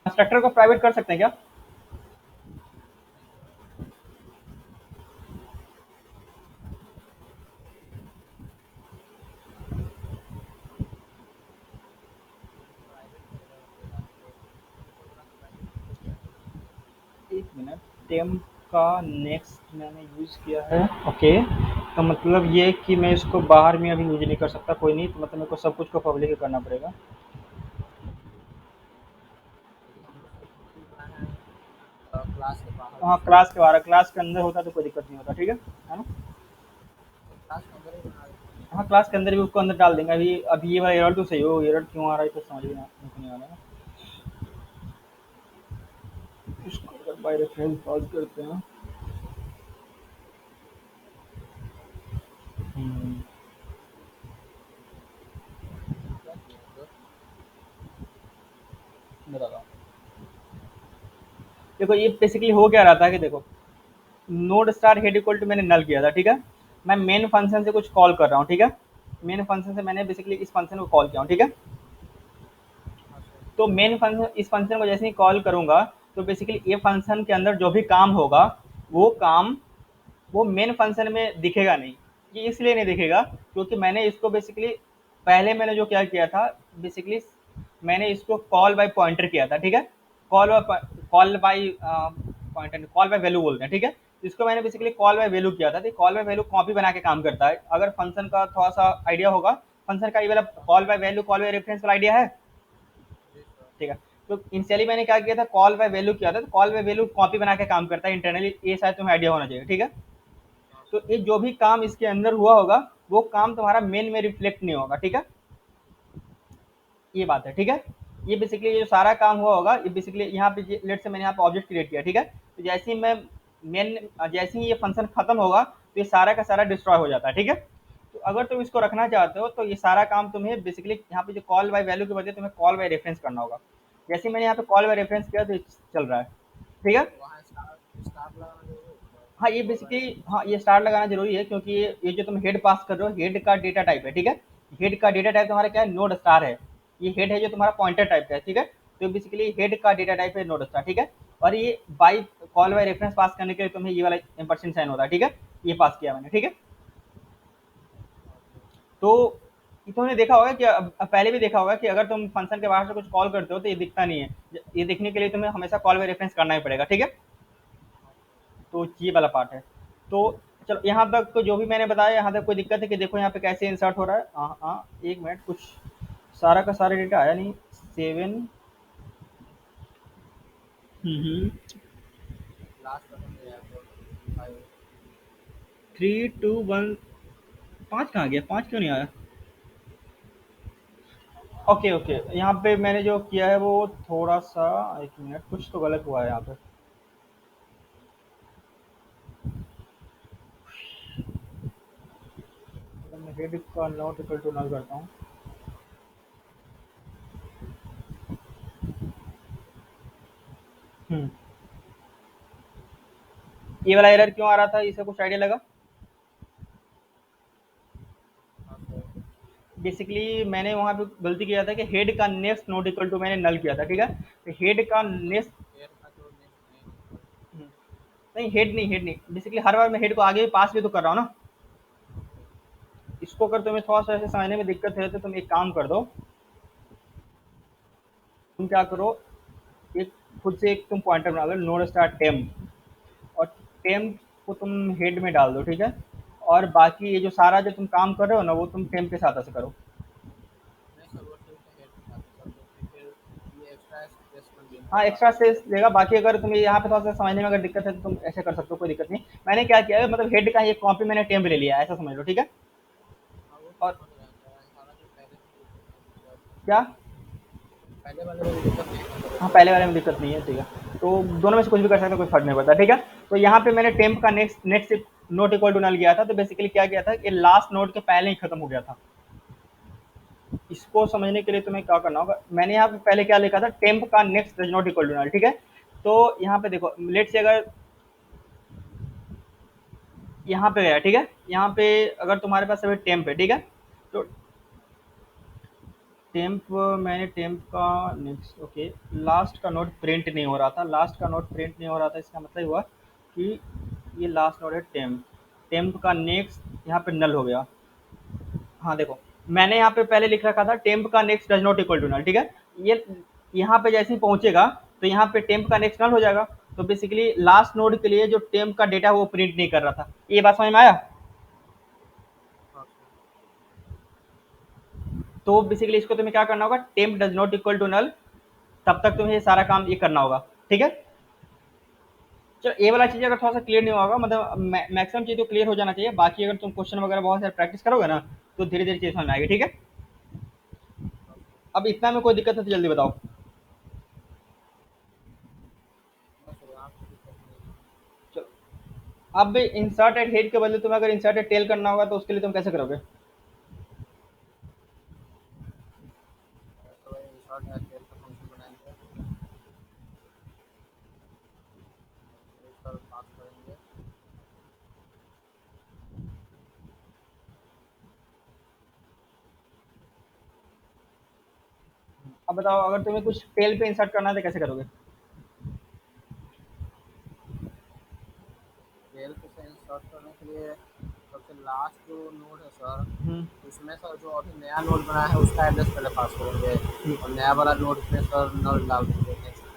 Constructor को प्राइवेट कर सकते हैं क्या? नहीं सर, प्राइवेट का एरर देगा तो किसी को बना के प्राइवेट नहीं कर पाएंगे ना। एक मिनट, टेम्प का नेक्स्ट मैंने यूज़ किया है, ओके। तो मतलब ये कि मैं इसको बाहर में अभी यूज नहीं कर सकता, कोई नहीं, तो मतलब मेरे को सब कुछ को पब्लिक ही करना पड़ेगा। लेकिन हम लोग सर पब्लिक बनाए हैं क्लास के बाहर हाँ, में सर। क्लास के बाहर, क्लास के अंदर होता तो कोई दिक्कत नहीं होता, ठीक है ना। तो क्लास के अंदर ही बना देते हैं हाँ, क्लास के अंदर भी उसको अंदर डाल देंगे। अभी ये वाला एरर तो सही हो, एरर क्यों आ रहा है तो समझ नहीं आ रहा है। इसको अगर बाय रेफरेंस पास करते हैं। हम्म, क्या किए हैं सर। बताता हूँ। देखो ये बेसिकली हो क्या रहा था कि देखो, node star head equal to मैंने नल किया था, ठीक है। मैं मेन फंक्शन से कुछ कॉल कर रहा हूँ, ठीक है। मेन फंक्शन से मैंने बेसिकली इस फंक्शन को कॉल किया हूँ, ठीक है। हाँ सर। तो मेन फंक्शन, इस फंक्शन को जैसे ही कॉल करूंगा, तो बेसिकली ये फंक्शन के अंदर जो भी काम होगा, वो काम वो मेन फंक्शन में दिखेगा नहीं। ये इसलिए नहीं दिखेगा क्योंकि मैंने इसको बेसिकली, पहले मैंने जो क्या किया था, बेसिकली मैंने इसको कॉल बाय पॉइंटर किया था, ठीक है। Call by pointer, call by value बोलते हैं, ठीक है। इसको मैंने बेसिकली कॉल बाय वैल्यू किया था। तो कॉल बाय वैल्यू कॉपी बना के काम करता है। अगर फंक्शन का थोड़ा सा आइडिया होगा, फंक्शन का ये वाला हाँ call sir. By value, call by reference वाला आइडिया है, जी सर। ठीक है। तो इनिशियली मैंने क्या किया था, कॉल बाय वैल्यू किया था। तो कॉल बाय वैल्यू कॉपी बना के काम करता है इंटरनली, ये शायद तुम्हें आइडिया होना चाहिए, ठीक है। हाँ तो सर। ये जो भी काम इसके अंदर हुआ होगा, वो काम तुम्हारा मेन में रिफ्लेक्ट नहीं होगा, ठीक है। ये बात है, ठीक है। ये बेसिकली ये जो सारा काम हुआ होगा, ये बेसिकली यहाँ पे लेट से मैंने यहाँ पे ऑब्जेक्ट क्रिएट किया, ठीक है। तो जैसे ही मैं मेन, जैसे ही ये फंक्शन खत्म होगा, तो ये सारा का सारा डिस्ट्रॉय हो जाता है, ठीक है। तो अगर तुम इसको रखना चाहते हो, तो ये सारा काम तुम्हें बेसिकली यहाँ पे जो कॉल बाय वैल्यू के बजाय तुम्हें कॉल बाय रेफरेंस करना होगा। जैसे ही मैंने यहाँ पे कॉल बाय रेफरेंस किया, तो ये चल रहा है, ठीक है। तो वहाँ स्टार स्टार लगाना जरूरी है सर, हाँ, ये कॉल बाय बेसिकली, रेफरेंस हाँ, के ये लिए। स्टार लगाना जरूरी है क्योंकि ये जो तुम हेड पास कर रहे हो, हेड का डेटा टाइप है, ठीक है। हेड का डेटा टाइप तुम्हारा क्या है, नोड स्टार है। ये हेड है जो तुम्हारा पॉइंटर टाइप का है, ठीक है। तो बेसिकली हेड का डेटा टाइप है नोड स्टार, ठीक है। और ये बाई कॉल बाय रेफरेंस पास करने के लिए तुम्हें ये वाला एम्परसेंड साइन होता है, ठीक है। ये पास किया मैंने, ठीक है। हाँ सर। तो ये तुमने देखा होगा कि पहले भी देखा होगा कि अगर तुम फंक्शन के बाहर से कुछ कॉल करते हो तो ये दिखता नहीं है। ये दिखने के लिए तुम्हें हमेशा कॉल बाय रेफरेंस करना ही पड़ेगा, ठीक है। हाँ सर। तो ये वाला पार्ट है। तो चलो यहाँ तक तो जो भी मैंने बताया, यहाँ तक कोई दिक्कत है कि देखो यहाँ पे कैसे इंसर्ट हो रहा है। हाँ हाँ, एक मिनट, कुछ सारा का सारा डेटा आया नहीं। 7, हम्म, लास्ट का तो नहीं आया सर, 5। 3, 2, 1, 5 कहाँ गया, 5 क्यों नहीं आया? ओके ओके, यहाँ पे मैंने जो किया है वो थोड़ा सा, एक मिनट, कुछ तो गलत हुआ है यहाँ पे। तो मैं हेड का नॉट इक्वल टू नल करता हूँ। हम्म, ये वाला एरर क्यों आ रहा था, इसका कुछ आइडिया लगा? हाँ सर। बेसिकली मैंने वहाँ पे गलती किया था कि हेड का नेक्स्ट नॉट इक्वल टू मैंने नल किया था, ठीक है? तो हेड का मतलब नेक्स्ट, एयर का जो नेक्स्ट नहीं निकल। नहीं हेड नहीं, हेड नहीं, बेसिकली हर बार मैं हेड को आगे भी पास भी तो कर रहा हूँ ना। ओके। इसको अगर तुम्हें थोड़ा सा ऐसे समझने में दिक्कत है तो तुम एक काम कर दो, तुम क्या करो, एक खुद से एक तुम पॉइंटर बना लो, नोड स्टार टेम्प, और टेम्प को तुम हेड में डाल दो, ठीक है? और बाकी ये जो सारा जो तुम काम कर रहे हो ना वो तुम टेम्प के साथ ऐसे करो। नहीं सर, वो ठीक है, हेड के साथ है सर, तो फिर ये एक्स्ट्रा स्पेस कंज्यूम हाँ, होगा। एक्स्ट्रा स्पेस लेगा। बाकी अगर तुम्हें यहाँ पे थोड़ा सा समझने में अगर दिक्कत है तो तुम ऐसे कर सकते हो, कोई दिक्कत नहीं। मैंने क्या किया है, मतलब हेड का ये कॉपी मैंने टेम्प ले लिया है, ऐसा समझ लो, ठीक है? हाँ वो तो और समझ रहे हैं सर, हालांकि पहले से दिक्कत नहीं थी सर। क्या? पहले वाले में भी दिक्कत नहीं था सर हाँ, वैसे। पहले वाले में दिक्कत नहीं है, ठीक है। तो दोनों में से कुछ भी कर सकते हो, कोई फर्क नहीं पड़ता, ठीक है? तो यहाँ पे मैंने टेम्प का next next not equal to null किया था, तो बेसिकली क्या किया था कि लास्ट नोट के पहले ही खत्म हो गया था। इसको समझने के लिए तुम्हें क्या करना होगा, मैंने यहाँ पे पहले क्या लिखा था, टेम्प का next does not equal to null, ठीक है? तो यहाँ पे देखो, लेट से अगर यहाँ पे गया, ठीक है? यहाँ पे अगर तुम्हारे पास अभी टेम्प है, ठीक है? तो टेम्प, मैंने टेम्प का नेक्स्ट, ओके, लास्ट का नोट प्रिंट नहीं हो रहा था, लास्ट का नोट प्रिंट नहीं हो रहा था, इसका मतलब हुआ कि ये लास्ट नोट है टेम्प, टेम्प का नेक्स्ट यहाँ पे नल हो गया। हाँ देखो, मैंने यहाँ पे पहले लिख रखा था टेम्प का next does not equal to null, ठीक है? ये यहाँ पे जैसे ही पहुंचेगा तो यहाँ पे टेम्प का नेक्स्ट नल हो जाएगा। तो बेसिकली लास्ट नोड के लिए जो टेम्प का डेटा वो प्रिंट नहीं कर रहा था। ये बात समझ में आया? हाँ सर। तो बेसिकली इसको तुम्हें क्या करना होगा, temp does not equal to null, तब तक तुम्हें ये सारा काम ये करना होगा, ठीक है? चलो, ये वाला चीज़ अगर थोड़ा सा क्लियर नहीं होगा, मतलब मैक्सिमम चीज़ तो क्लियर हो जाना चाहिए। बाकी अगर तुम क्वेश्चन वगैरह बहुत सारे प्रैक्टिस करोगे ना तो धीरे धीरे चीज़ समझ में आएगी, ठीक है? हाँ सर। अब इतना में कोई दिक्कत है तो जल्दी बताओ। हाँ सर, यहाँ पे दिक्कत नहीं है। चलो, अब इंसर्ट एट हेड के बदले तुम्हें अगर इंसर्ट एट टेल करना होगा तो उसके लिए तुम कैसे करोगे? तो वही इंसर्ट है, टेल का फंक्शन बनाएंगे, फिर सर पास करेंगे। अब बताओ, अगर तुम्हें कुछ टेल पे इंसर्ट करना है तो कैसे करोगे? टेल पे से इंसर्ट करने के लिए सबसे लास्ट जो नोड है सर, हम्म, उसमें सर जो अभी नया नोड बना है उसका एड्रेस पहले पास करेंगे, ठीक। और नया वाला नोड पे सर नल डाल देंगे नेक्स्ट में।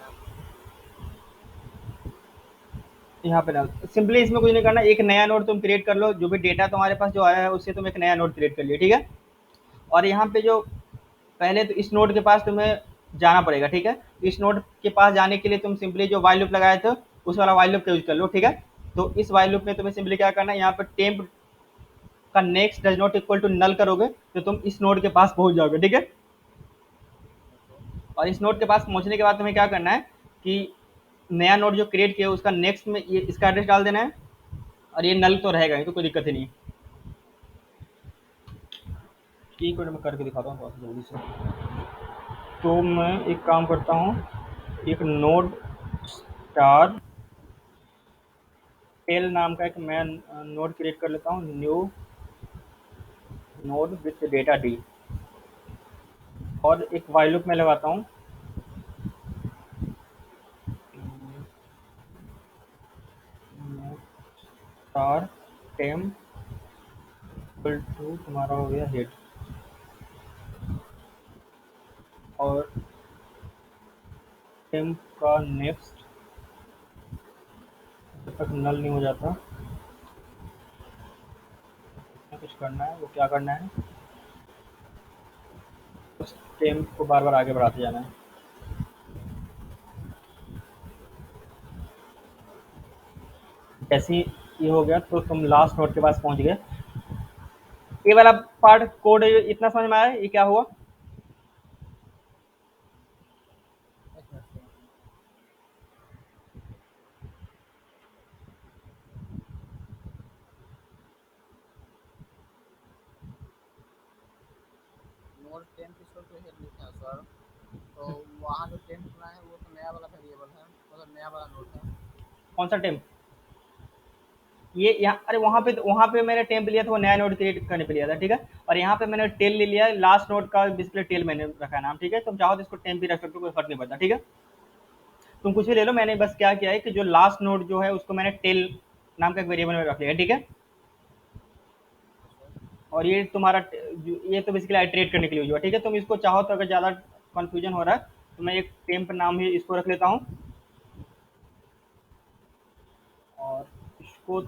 यहाँ पे डाल, सिंपली इसमें कुछ नहीं करना, एक नया नोड तुम क्रिएट कर लो, जो भी डेटा तुम्हारे पास जो आया है उससे तुम एक नया नोड क्रिएट कर लियो, ठीक है? और यहाँ पे जो पहले तो इस नोड के पास तुम्हें जाना पड़ेगा, ठीक है? इस नोड के पास जाने के लिए तुम सिंपली जो वाइल लूप लगाए थे उस वाला वाइल लूप का यूज कर लो, ठीक है? तो इस वाइल लूप में तुम्हें सिंपली क्या करना है, यहाँ पर टेम्प का next does not equal to null करोगे तो तुम इस नोड के पास पहुंच जाओगे, ठीक है? ओके। और इस नोड के पास पहुंचने के बाद तुम्हें क्या करना है कि नया नोड जो क्रिएट किया उसका नेक्स्ट में ये इसका एड्रेस डाल देना है, और ये नल तो रहेगा, ये तो कोई दिक्कत ही नहीं। एक मिनट में करके दिखाता हूँ थोड़ा सा जल्दी से। तो मैं एक काम करता हूँ, एक नोड स्टार टेल नाम का एक मैं नोड क्रिएट कर लेता हूँ, new node with data D, और एक वाइल लूप में लगाता हूँ, स्टार टेम इक्वल टू तुम्हारा हो गया हेड, और टेम का नेक्स्ट जब तक नल नहीं हो जाता कुछ करना है, वो क्या करना है, उस टेम को बार बार आगे बढ़ाते जाना है। जैसे ही ये हो गया तो तुम लास्ट नोड के पास पहुंच गए। ये वाला पार्ट कोड इतना समझ में आया, ये क्या हुआ? और टेम्प इक्वल टू हेड लिखे हैं सर, तो वहाँ जो टेम्प बनाए हैं वो तो नया वाला वेरिएबल है, मतलब नया वाला नोड है। कौन सा टेम्प? ये यहाँ, अरे वहाँ पे मैंने टेम्प लिया था, वो नया नोड क्रिएट करने पे लिया था, ठीक है। और यहाँ पे मैंने टेल ले लिया है, लास्ट नोड का डिस्प्ले टेल मैंने रखा है नाम, ठीक है। तुम चाहो तो इसको टेम्प भी रख सकते हो, कोई फर्क नहीं पड़ता, ठीक है। तुम कुछ भी ले लो, मैंने बस क्या किया है कि जो लास्ट नोड जो है उसको मैंने टेल नाम का एक वेरिएबल में रख लिया है, ठीक है। और ये तुम्हारा ये तो बेसिकली आइट्रेट करने के लिए हुआ, ठीक है। तुम इसको चाहो तो, अगर ज़्यादा कन्फ्यूजन हो रहा है तो मैं एक टेम्प नाम ही इसको रख लेता हूँ। और इसको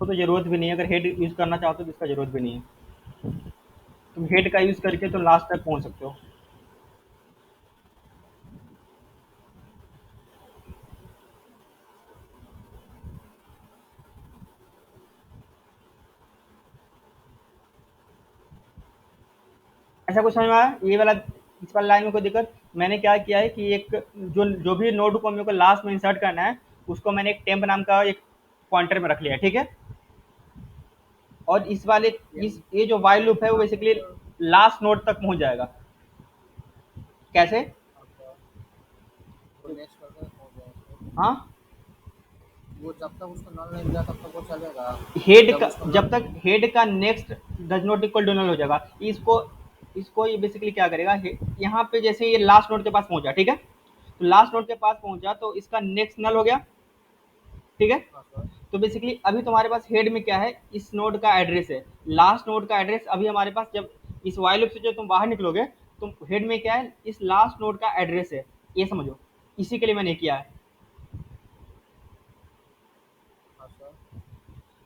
तो ज़रूरत भी नहीं है, अगर हेड यूज़ करना चाहते हो तो इसका ज़रूरत भी नहीं है। तुम हेड का यूज़ करके तो लास्ट तक पहुँच सकते हो। ऐसा कुछ समझ में आया? ये वाला, इस वाला लाइन में कोई दिक्कत? मैंने क्या किया है कि एक जो जो भी नोड को मेरे को लास्ट में इंसर्ट करना है, उसको मैंने एक टेम्प नाम का एक पॉइंटर में रख लिया है, ठीक है। और इस वाले इस ये जो वाइल लूप है वो बेसिकली लास्ट नोड तक पहुंच जाएगा। कैसे? अच्छा, वो नेक्स्ट करके हो जाएगा, हाँ, वो जब तक उसका नल नहीं मिला तब तक वो चलेगा, हेड जब का, उसका जब नल तक हेड का next does not equal to null हो जाएगा, इसको इसको ये बेसिकली क्या करेगा, यहाँ पे जैसे ये लास्ट नोड के पास पहुंचा, ठीक है। तो लास्ट नोड के पास पहुंचा तो इसका नेक्स्ट नल हो गया, ठीक है। हाँ सर, तो बेसिकली अभी तुम्हारे पास हेड में क्या है, इस नोड का एड्रेस है, लास्ट नोड का एड्रेस अभी हमारे पास, जब इस वाइल लूप से जो तुम बाहर निकलोगे, तुम हेड में क्या है, इस लास्ट नोड का एड्रेस है, ये समझो। इसी के लिए मैंने किया है। हाँ सर,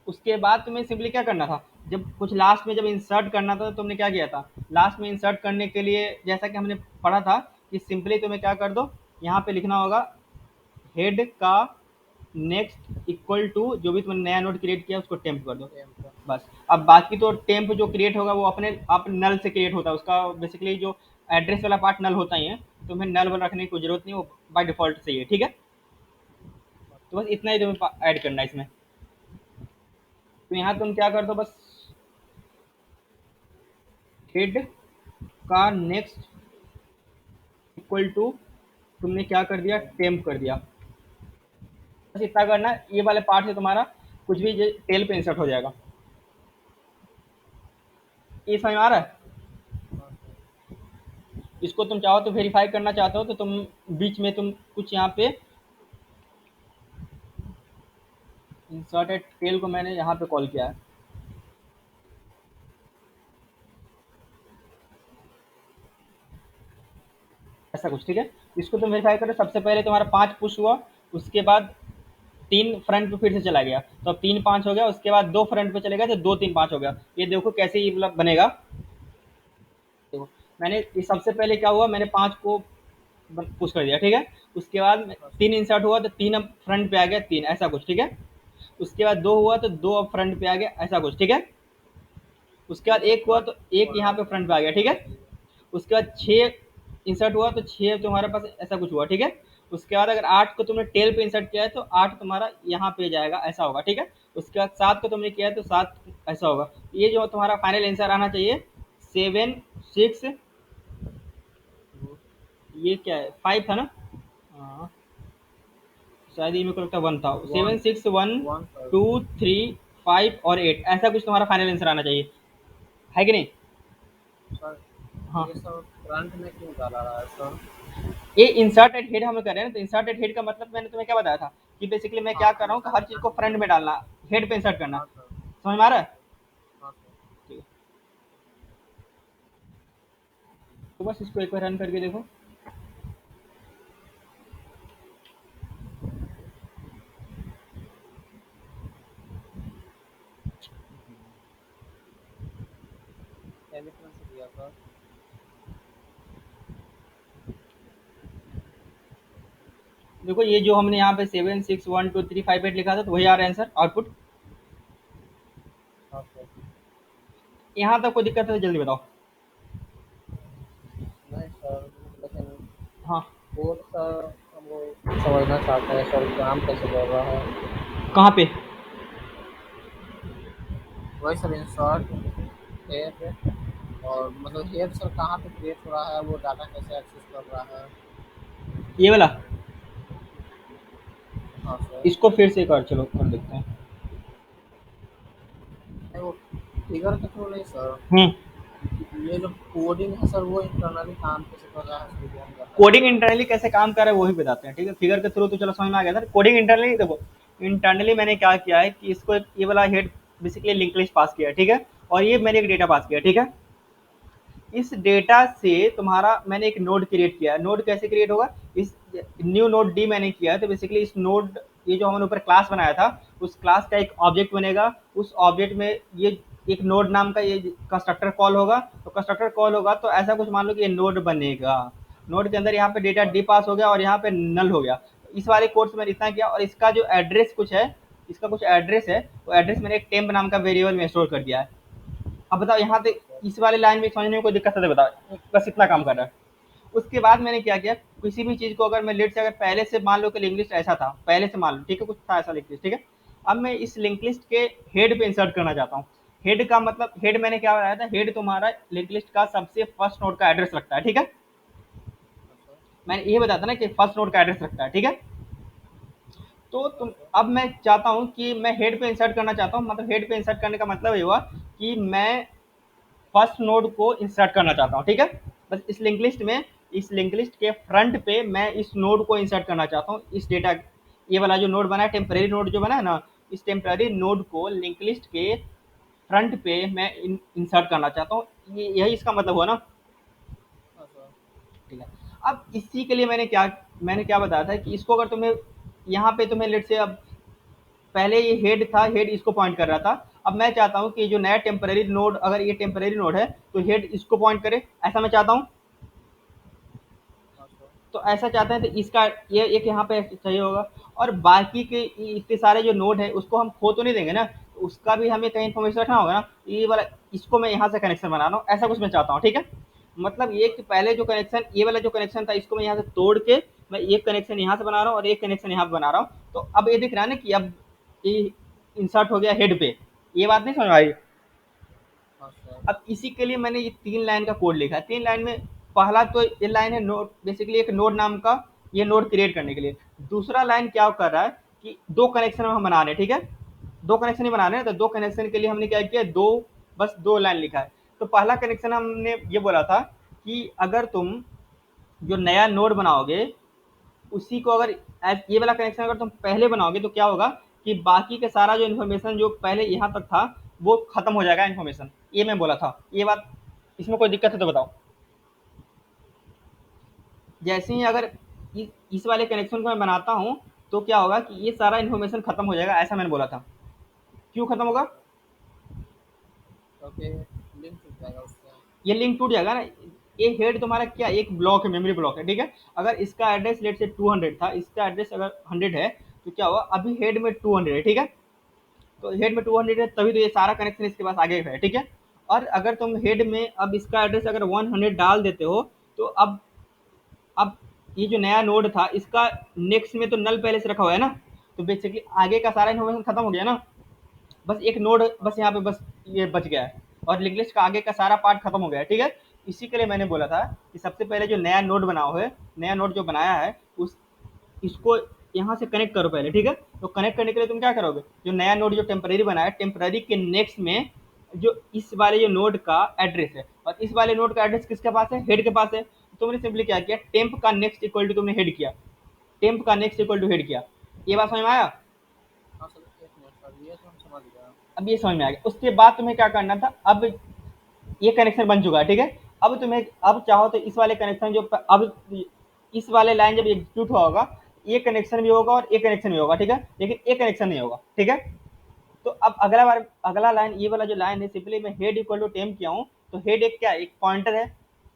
उसके बाद तुम्हें सिंपली क्या करना था, जब कुछ लास्ट में जब इंसर्ट करना था तो तुमने क्या किया था, लास्ट में इंसर्ट करने के लिए जैसा कि हमने पढ़ा था कि सिंपली तुम्हें क्या कर दो, यहाँ पे लिखना होगा हेड का नेक्स्ट इक्वल टू जो भी तुमने नया नोड क्रिएट किया उसको टेम्प कर दो, टेम्प, बस। अब बाकी तो टेम्प जो क्रिएट होगा वो अपने आप नल से क्रिएट होता है, उसका बेसिकली जो एड्रेस वाला पार्ट नल होता ही है, तुम्हें नल वाला रखने की कोई जरूरत नहीं, वो बाय डिफॉल्ट सही है, ठीक है। तो बस इतना ही तुम्हें ऐड करना है इसमें। तो यहाँ तुम क्या कर दो, बस हेड का नेक्स्ट इक्वल टू तुमने क्या कर दिया, टेम्प कर दिया, बस इतना करना। ये वाले पार्ट से तुम्हारा कुछ भी टेल पे इंसर्ट हो जाएगा। ये समझ में आ रहा है? हाँ सर, इसको तुम चाहो तो वेरीफाई करना चाहते हो तो तुम बीच में तुम कुछ यहाँ पे इंसर्टेड टेल को मैंने यहाँ पे कॉल किया है, ऐसा कुछ, ठीक है। इसको तुम वेरीफाई करो, सबसे पहले तुम्हारा 5 पुश हुआ, उसके बाद 3 फ्रंट पे फिर से चला गया, तो अब 3 5 हो गया, उसके बाद 2 फ्रंट पे चले गए तो 2 3 5 हो गया। ये देखो कैसे ये मतलब बनेगा। देखो, मैंने ये सबसे पहले क्या हुआ, मैंने 5 को पुश कर दिया, ठीक है। उसके बाद हाँ सर, 3 इंसर्ट हुआ तो 3 अब फ्रंट पे आ गया, 3, ऐसा कुछ, ठीक है। उसके बाद 2 हुआ तो 2 अब फ्रंट पे आ गया, ऐसा कुछ, ठीक है। उसके बाद ये सब 1 हुआ तो 1 वन यहाँ बाय पे वन फ्रंट पे आ गया, ठीक है। चाहिए। उसके बाद 6 इंसर्ट हुआ तो 6 तुम्हारे पास ऐसा कुछ हुआ, ठीक है। उसके बाद अगर 8 को तुमने टेल पे इंसर्ट किया है तो 8 तुम्हारा यहाँ पे जाएगा, ऐसा होगा, ठीक है। उसके बाद 7 को तुमने किया है तो 7 ऐसा होगा। ये जो तुम्हारा फाइनल आंसर आना चाहिए 7 6, ये क्या है, 5 था ना? हाँ, शायद ये मेरे को लगता है 1 था। वन 7 6 1 वन फाइव 2 3 5 और 8, ऐसा कुछ तुम्हारा फाइनल आंसर आना चाहिए, है कि नहीं? सर, हाँ, ये सब फ्रंट में क्यों डाला रहा है सर? ये इंसर्टेड हेड हम कर रहे हैं ना, तो इंसर्टेड हेड का मतलब मैंने तुम्हें क्या बताया था कि बेसिकली मैं क्या हाँ, कर रहा हूँ कि हमेशा हर चीज़ को फ्रंट में फ्रंट में डालना है। डालना, हेड पे इंसर्ट करना। हाँ सर, समझ में आ रहा है? हाँ सर, ठीक है, तो बस इसको एक बार रन करके देखो। टेलीफोन से दिया सर। देखो ये जो हमने यहाँ पे 7 6 1 2 3 5 8 लिखा था, तो वही आ रहा है आंसर आउटपुट। हाँ सर, यहाँ तक कोई दिक्कत है तो जल्दी बताओ। नहीं सर, लेकिन हाँ, कोड सर हम वो समझना चाहते हैं सर, काम कैसे कर रहा है। कहाँ पे? वही सर, इंसर्ट हेड और मतलब हेड सर कहाँ पे क्रिएट हो रहा है, वो डाटा कैसे एक्सेस कर रहा है? ये वाला, हाँ सर। इसको फिर से एक बार चलो कर देखते हैं। नहीं, वो फिगर के थ्रू नहीं सर। हम्म। ये जो कोडिंग है सर, वो इंटरनली काम कैसे कर रहा है, उसको ध्यान करता है। कोडिंग इंटरनली कैसे काम कर रहा है वही बताते हैं, ठीक है। फिगर के थ्रू तो चलो समझ में आ गया था। कोडिंग इंटरनली देखो, इंटरनली मैंने क्या किया है कि इसको ये वाला हेड बेसिकली लिंक लिस्ट पास किया है, ठीक है। और ये मैंने एक डेटा पास किया, ठीक है। इस डेटा से तुम्हारा मैंने एक नोड क्रिएट किया है। नोड कैसे क्रिएट होगा, इस न्यू नोड डी मैंने किया है, तो बेसिकली इस नोड, ये जो हमने ऊपर क्लास बनाया था, उस क्लास का एक ऑब्जेक्ट बनेगा। उस ऑब्जेक्ट में ये एक नोड नाम का ये कंस्ट्रक्टर कॉल होगा। तो कंस्ट्रक्टर कॉल होगा तो ऐसा कुछ मान लो कि ये नोड बनेगा। नोड के अंदर यहाँ पे डेटा डी पास हो गया और यहाँ पे नल हो गया। इस वाले कोर्स में इतना किया, और इसका जो एड्रेस कुछ है, इसका कुछ एड्रेस है, वो एड्रेस मैंने एक टेम्प नाम का वेरिएबल में स्टोर कर दिया है। अब बताओ यहाँ पे हाँ इस वाले लाइन में समझने में कोई दिक्कत है तो बताओ, बस इतना काम कर रहा है। उसके बाद मैंने क्या किया, किसी भी चीज को अगर मैं लेट से अगर पहले से मान लो कि लिंक लिस्ट ऐसा था, पहले से मान लो, ठीक है, कुछ था ऐसा लिंक लिस्ट, ठीक है। अब मैं इस लिंक लिस्ट के हेड पे इंसर्ट करना चाहता हूँ। हेड का मतलब, हेड मैंने क्या बनाया था, हेड तुम्हारा लिंक लिस्ट का सबसे फर्स्ट नोड का एड्रेस रखता है, ठीक है। सर। मैंने ये बताया था ना कि फर्स्ट नोड का एड्रेस रखता है, ठीक है। तो हाँ तुम, सर। अब मैं चाहता हूँ कि मैं हेड पे इंसर्ट करना चाहता हूँ। मतलब हेड पे इंसर्ट करने का मतलब ये हुआ कि मैं फर्स्ट नोड को इंसर्ट करना चाहता हूँ, ठीक है। बस इस लिंक लिस्ट में, इस लिंक लिस्ट के फ्रंट पे मैं इस नोड को इंसर्ट करना चाहता हूँ। इस डेटा, ये वाला जो नोड बना है, टेम्परेरी नोड जो बना है ना, इस टेम्परेरी नोड को लिंक लिस्ट के फ्रंट पे मैं इंसर्ट करना चाहता हूँ। ये यही इसका मतलब हुआ ना, हाँ सर। ठीक है। अब इसी के लिए मैंने क्या बताया था कि इसको अगर तुम्हें यहाँ पे तुम्हें लेट से, अब पहले ये हेड था, हेड इसको पॉइंट कर रहा था। अब मैं चाहता हूँ कि जो नया टेम्परेरी नोड, अगर ये टेम्परेरी नोड है तो हेड इसको पॉइंट करे, ऐसा मैं चाहता हूँ। हाँ सर। तो ऐसा चाहते हैं तो इसका ये एक यहाँ पे चाहिए होगा। और बाकी के इतने सारे जो नोड है उसको हम खो तो नहीं देंगे ना, तो उसका भी हमें कहीं इन्फॉर्मेशन रखना होगा ना। ये वाला, इसको मैं यहाँ से कनेक्शन बना रहा हूँ, ऐसा कुछ मैं चाहता हूँ, ठीक है। मतलब ये कि पहले जो कनेक्शन, ये वाला जो कनेक्शन था, इसको मैं यहाँ से तोड़ के मैं एक कनेक्शन यहाँ से बना रहा हूँ और एक कनेक्शन यहाँ पे बना रहा हूँ। तो अब ये दिख रहा है ना कि अब ये इंसर्ट हो गया हेड पे। ये बात नहीं समझ में आई। हाँ सर। अब इसी के लिए मैंने ये 3 लाइन का कोड लिखा है। 3 लाइन में पहला तो ये लाइन है नोड, बेसिकली एक नोड नाम का, ये नोड क्रिएट करने के लिए। दूसरा लाइन क्या कर रहा है कि 2 कनेक्शन हम बना रहे हैं, ठीक है। 2 कनेक्शन ही बना रहे हैं, तो 2 कनेक्शन के लिए हमने क्या किया, 2, बस 2 लाइन लिखा है। तो पहला कनेक्शन हमने ये बोला था कि अगर तुम जो नया नोड बनाओगे, उसी को अगर ये वाला कनेक्शन अगर तुम पहले बनाओगे तो क्या होगा कि बाकी का सारा जो इन्फॉर्मेशन जो पहले यहाँ तक था वो खत्म हो जाएगा इन्फॉर्मेशन। ये मैं बोला था, ये बात, इसमें कोई दिक्कत है तो बताओ। जैसे ही अगर इस वाले कनेक्शन को मैं बनाता हूँ तो क्या होगा कि ये सारा इन्फॉर्मेशन खत्म हो जाएगा, ऐसा मैंने बोला था। क्यों खत्म होगा, क्योंकि लिंक टूट जाएगा उससे। ये लिंक टूट जाएगा ना। ये हेड तुम्हारा क्या एक ब्लॉक है, मेमोरी ब्लॉक है, ठीक है। अगर इसका एड्रेस लेट से 200 था, इसका एड्रेस अगर 100 है, तो क्या हुआ, अभी हेड में 200 है, ठीक है। तो हेड में 200 है, तभी तो ये सारा कनेक्शन इसके पास आगे है, ठीक है। और अगर तुम हेड में अब इसका एड्रेस अगर 100 डाल देते हो, तो अब ये जो नया नोड था इसका नेक्स्ट में तो नल पहले से रखा हुआ है ना, तो बेसिकली आगे का सारा इन्फॉर्मेशन खत्म हो गया ना। बस एक नोड, हाँ बस यहाँ सर। पे बस ये बच गया है, और लिंक लिस्ट का आगे का सारा पार्ट खत्म हो गया है, ठीक है। इसी के लिए मैंने बोला था कि सबसे पहले जो नया नोड बनाओ है, नया नोड जो बनाया है, उस इसको यहाँ से कनेक्ट करो पहले, ठीक है। तो कनेक्ट करने के लिए तुम क्या करोगे, जो नया नोड जो टेम्परेरी बनाया है, टेम्परेरी के नेक्स्ट में जो इस वाले जो नोड का एड्रेस है, और इस वाले नोड का एड्रेस किसके पास है, हेड के पास है। तो तुमने सिंपली क्या किया, टेम्प का नेक्स्ट इक्वल टू तुमने हेड किया, टेम्प का नेक्स्ट इक्वल टू हेड किया। ये बात समझ में आया। हाँ सर, एक मिनट सर, ये तो हम समझ गए। अब ये समझ में आ गया। उसके बाद तुम्हें क्या करना था, अब ये कनेक्शन बन चुका है, ठीक है। अब तुम्हें, अब चाहो तो इस वाले कनेक्शन जो अब इस वाले लाइन जब एग्जीक्यूट हुआ होगा, ये कनेक्शन भी होगा और एक कनेक्शन भी होगा, ठीक है, लेकिन एक कनेक्शन नहीं होगा, ठीक है। तो अब अगला बार, अगला लाइन, ये वाला जो लाइन है, सिंपली मैं हेड इक्वल टू टेम्प किया हूँ। तो हेड एक क्या है, एक पॉइंटर है।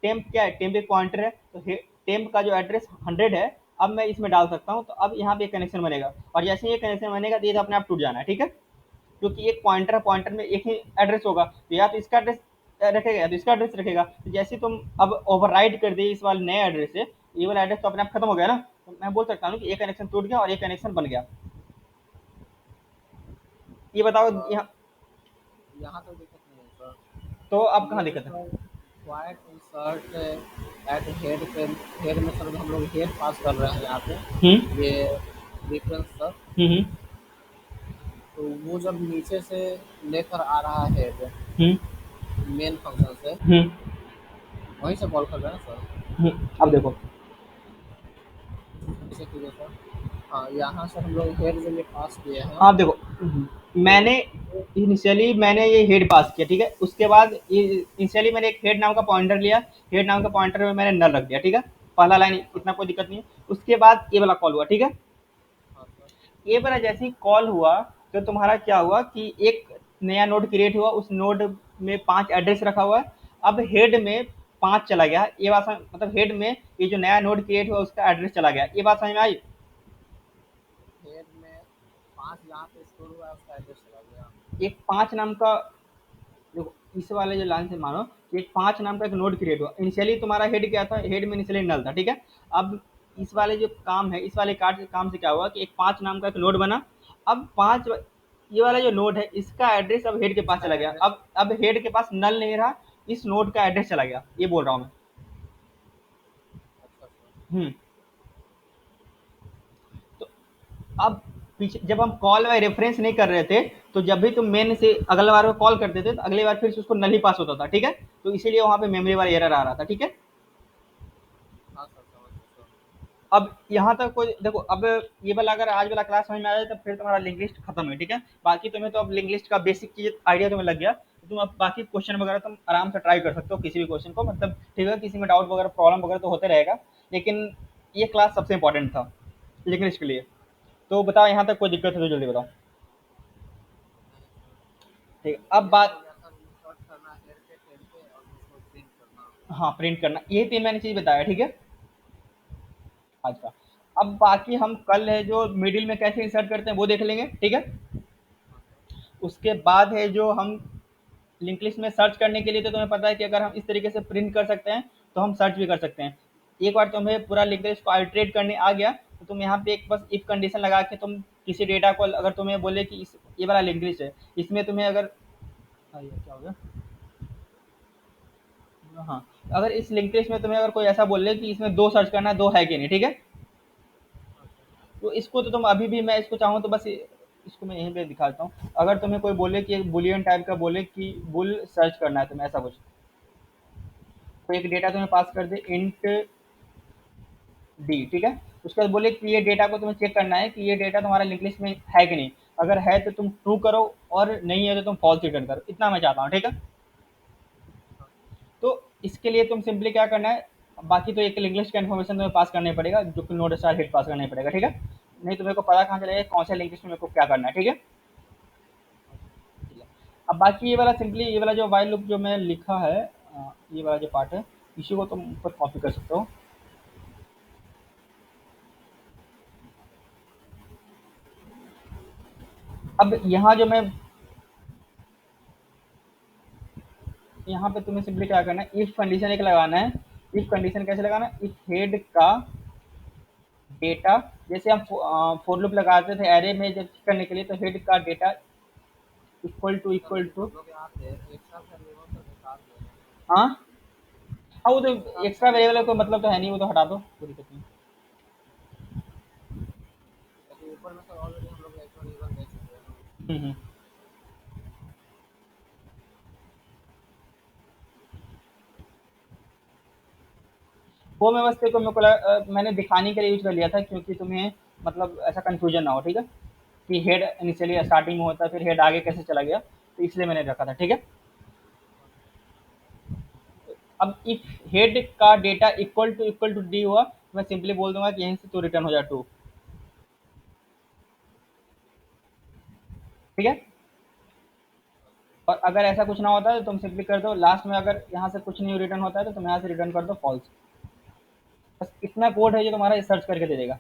टेम्प क्या है, टेम्प एक पॉइंटर है। तो टेम्प का जो एड्रेस 100 है, अब मैं इसमें डाल सकता हूँ। तो अब यहाँ पे एक कनेक्शन बनेगा, और जैसे ही ये कनेक्शन बनेगा तो ये तो अपने आप टूट जाना है, ठीक है। क्योंकि एक पॉइंटर है, पॉइंटर में एक ही एड्रेस होगा, तो या तो इसका एड्रेस रखेगा या तो इसका एड्रेस रखेगा। तो जैसे तुम अब ओवरराइड कर दिए इस वाले नए एड्रेस से, ये वाला एड्रेस तो अपने आप खत्म हो गया ना। तो मैं बोल सकता हूँ कि एक कनेक्शन टूट गया और एक कनेक्शन बन गया। ये बताओ सर यहाँ, यहाँ तक दिक्कत नहीं है सर। तो अब कहाँ ये जो दिक्कत सर, है। वाइट इंसर्ट एट हेड पे, हेड में सर हम लोग हेड पास कर रहे हैं यहाँ पे, हम्म ये रेफरेंस सर। हम्म तो वो जब नीचे से लेकर आ रहा है हेड हम्म मेन फंक्शन से, हम्म वहीं से कॉल कर रहे हैं सर। अब देखो, ऐसे कीजिए सर। हाँ, यहाँ से हम लोग हेड जो ये पास किए हैं, आप देखो, तो मैंने इनिशियली मैंने ये हेड पास किया, ठीक है। उसके बाद ये इनिशियली मैंने एक हेड नाम का पॉइंटर लिया, हेड नाम का पॉइंटर में मैंने नल रख दिया, ठीक है। पहला लाइन हाँ इतना कोई दिक्कत नहीं है। उसके बाद ये वाला कॉल हुआ, ठीक है। हाँ सर। ये वाला जैसे ही कॉल हुआ, तो तुम्हारा क्या हुआ कि एक नया नोड क्रिएट हुआ, उस नोड में 5 एड्रेस रखा हुआ है। अब हेड में 5 चला गया, ये बात मतलब हेड में ये जो नया नोड क्रिएट हुआ उसका एड्रेस चला गया, ये बात समझ में आई। हेड में 5 जहाँ पे स्टोर हुआ है उसका एड्रेस चला गया। एक 5 नाम का, देखो इस वाले जो लाइन से मानो कि एक 5 नाम का एक नोड क्रिएट हुआ। इनिशियली तुम्हारा हेड क्या था, हेड में इनिशियली नल था, ठीक है। अब इस वाले जो काम है, इस वाले कार्ड के काम से क्या हुआ कि एक 5 नाम का एक नोड बना। अब 5, ये वाला जो नोड है इसका एड्रेस अब हेड के पास इसका चला गया। एड्रेस। अब हेड के पास नल नहीं रहा, इस नोड का एड्रेस चला गया, ये बोल रहा हूँ मैं। अच्छा सर। हम्म तो अब पीछे जब हम कॉल बाय रेफरेंस नहीं कर रहे थे, तो जब भी तुम मेन से अगले बार में कॉल करते थे, तो अगली बार फिर से उसको नल ही पास होता था, ठीक है। तो इसीलिए वहां पे मेमोरी वाला एरर आ रहा था, ठीक है। हाँ सर, समझ गया सर। अब यहाँ तक कोई देखो, अब ये वाला अगर आज वाला क्लास समझ में आ जाए तो फिर तुम्हारा लिंक लिस्ट खत्म है, ठीक है। बाकी तुम्हें तो अब लिंक लिस्ट का बेसिक चीज आइडिया तुम्हें लग गया, तो तुम अब बाकी क्वेश्चन वगैरह तुम आराम से ट्राई कर सकते हो, किसी भी क्वेश्चन को, मतलब ठीक है। किसी में डाउट वगैरह प्रॉब्लम वगैरह तो होते रहेगा, लेकिन ये क्लास सबसे इंपॉर्टेंट था लिंक लिस्ट के लिए। तो बताओ, यहाँ तक कोई दिक्कत है तो जल्दी बताओ। नहीं सर, ठीक है, तो अब यही हो बात, गया सर, इंसर्ट करना हेड पे टेल पे और उसको प्रिंट करना। हाँ प्रिंट करना, ये 3 मैंने चीज बताया, ठीक है आज का। अब बाकी हम कल है जो मिडिल में कैसे इंसर्ट करते हैं वो देख लेंगे, ठीक है। हाँ सर। उसके बाद है जो हम लिंक लिस्ट में सर्च करने के लिए, तो तुम्हें पता है कि अगर हम इस तरीके से प्रिंट कर सकते हैं तो हम सर्च भी कर सकते हैं। एक बार तुम्हें पूरा लिंक लिस्ट को अल्टरेट करने आ गया, तो तुम यहाँ पे एक बस इफ कंडीशन लगा के तुम किसी डेटा को, अगर तुम्हें बोले कि इस ये वाला लिंक लिस्ट है, इसमें तुम्हें अगर, ये क्या हो गया, हाँ, अगर इस लिंक लिस्ट में तुम्हें अगर कोई ऐसा बोले कि इसमें 2 सर्च करना है, 2 है कि नहीं, ठीक है। हाँ सर। तो इसको तो तुम अभी भी, मैं इसको चाहूँ तो बस इसको मैं यहीं पे दिखाता हूँ। अगर तुम्हें कोई बोले कि एक बुलियन टाइप का बोले कि बुल सर्च करना है तुम्हें, ऐसा कुछ, तो एक डेटा तुम्हें पास कर दे इंट डी, ठीक है। उसके बाद बोले कि ये डेटा को तुम्हें चेक करना है कि ये डेटा तुम्हारा लिंक लिस्ट में है कि नहीं। अगर है तो तुम ट्रू करो, और नहीं है तो तुम फॉल्स रिटर्न करो, इतना मैं चाहता हूँ, ठीक है। हाँ तो इसके लिए तुम सिंपली क्या करना है, बाकी तो एक लिंक लिस्ट का इन्फॉर्मेशन तुम्हें पास करना ही पड़ेगा, जो कि नोड स्टार हिट पास करना ही पड़ेगा, ठीक है। नहीं तो मेरे को पता कहाँ चलेगा कौन सा लिंक लिस्ट में मेरे को क्या करना है, ठीक है। हाँ सर। अब बाकी ये वाला सिंपली, ये वाला जो वाइल लूप जो मैं लिखा है, ये वाला जो पार्ट है, इसी को तुम ऊपर कॉपी कर सकते हो। अब यहाँ जो मैं, यहाँ पे तुम्हें सिंपली क्या करना है, इफ कंडीशन एक लगाना है। इफ कंडीशन कैसे लगाना है, इफ हेड का डेटा, जैसे हम फॉर लूप लगाते थे एरे में जब चेक करने के लिए, तो हेड का data equal to sir equal लेकिन टू, हम लोग यहाँ पे एक्स्ट्रा वेरिएबल तो निकाल दे रहे हैं। हाँ हाँ, वो तो एक्स्ट्रा एक्स्ट्रा वेरिएबल का वेरिएबल कोई सर, मतलब तो है नहीं, वो तो हटा दो, कोई दिक्कत नहीं। लेकिन ऊपर में सर ऑलरेडी हम लोग एक वेरिएबल दे चुके हैं। हम्म। वो मैं बस देखो, मेरे को मैंने दिखाने के लिए यूज कर लिया था, क्योंकि तुम्हें मतलब ऐसा कंफ्यूजन ना हो, ठीक है, कि हेड इनिशियली स्टार्टिंग में होता है, फिर हेड आगे कैसे चला गया, तो इसलिए मैंने रखा था, ठीक है। हाँ सर। अब इफ हेड का डेटा इक्वल टू डी हुआ, तो मैं सिंपली बोल दूंगा कि यहीं से तो रिटर्न हो जाए ट्रू, ठीक है। और अगर ऐसा कुछ ना होता है तो तुम सिंपली कर दो लास्ट में, अगर यहाँ से कुछ नहीं रिटर्न होता है तो तुम यहाँ से रिटर्न कर दो फॉल्स। बस इतना कोड है जो तुम्हारा सर्च करके दे देगा।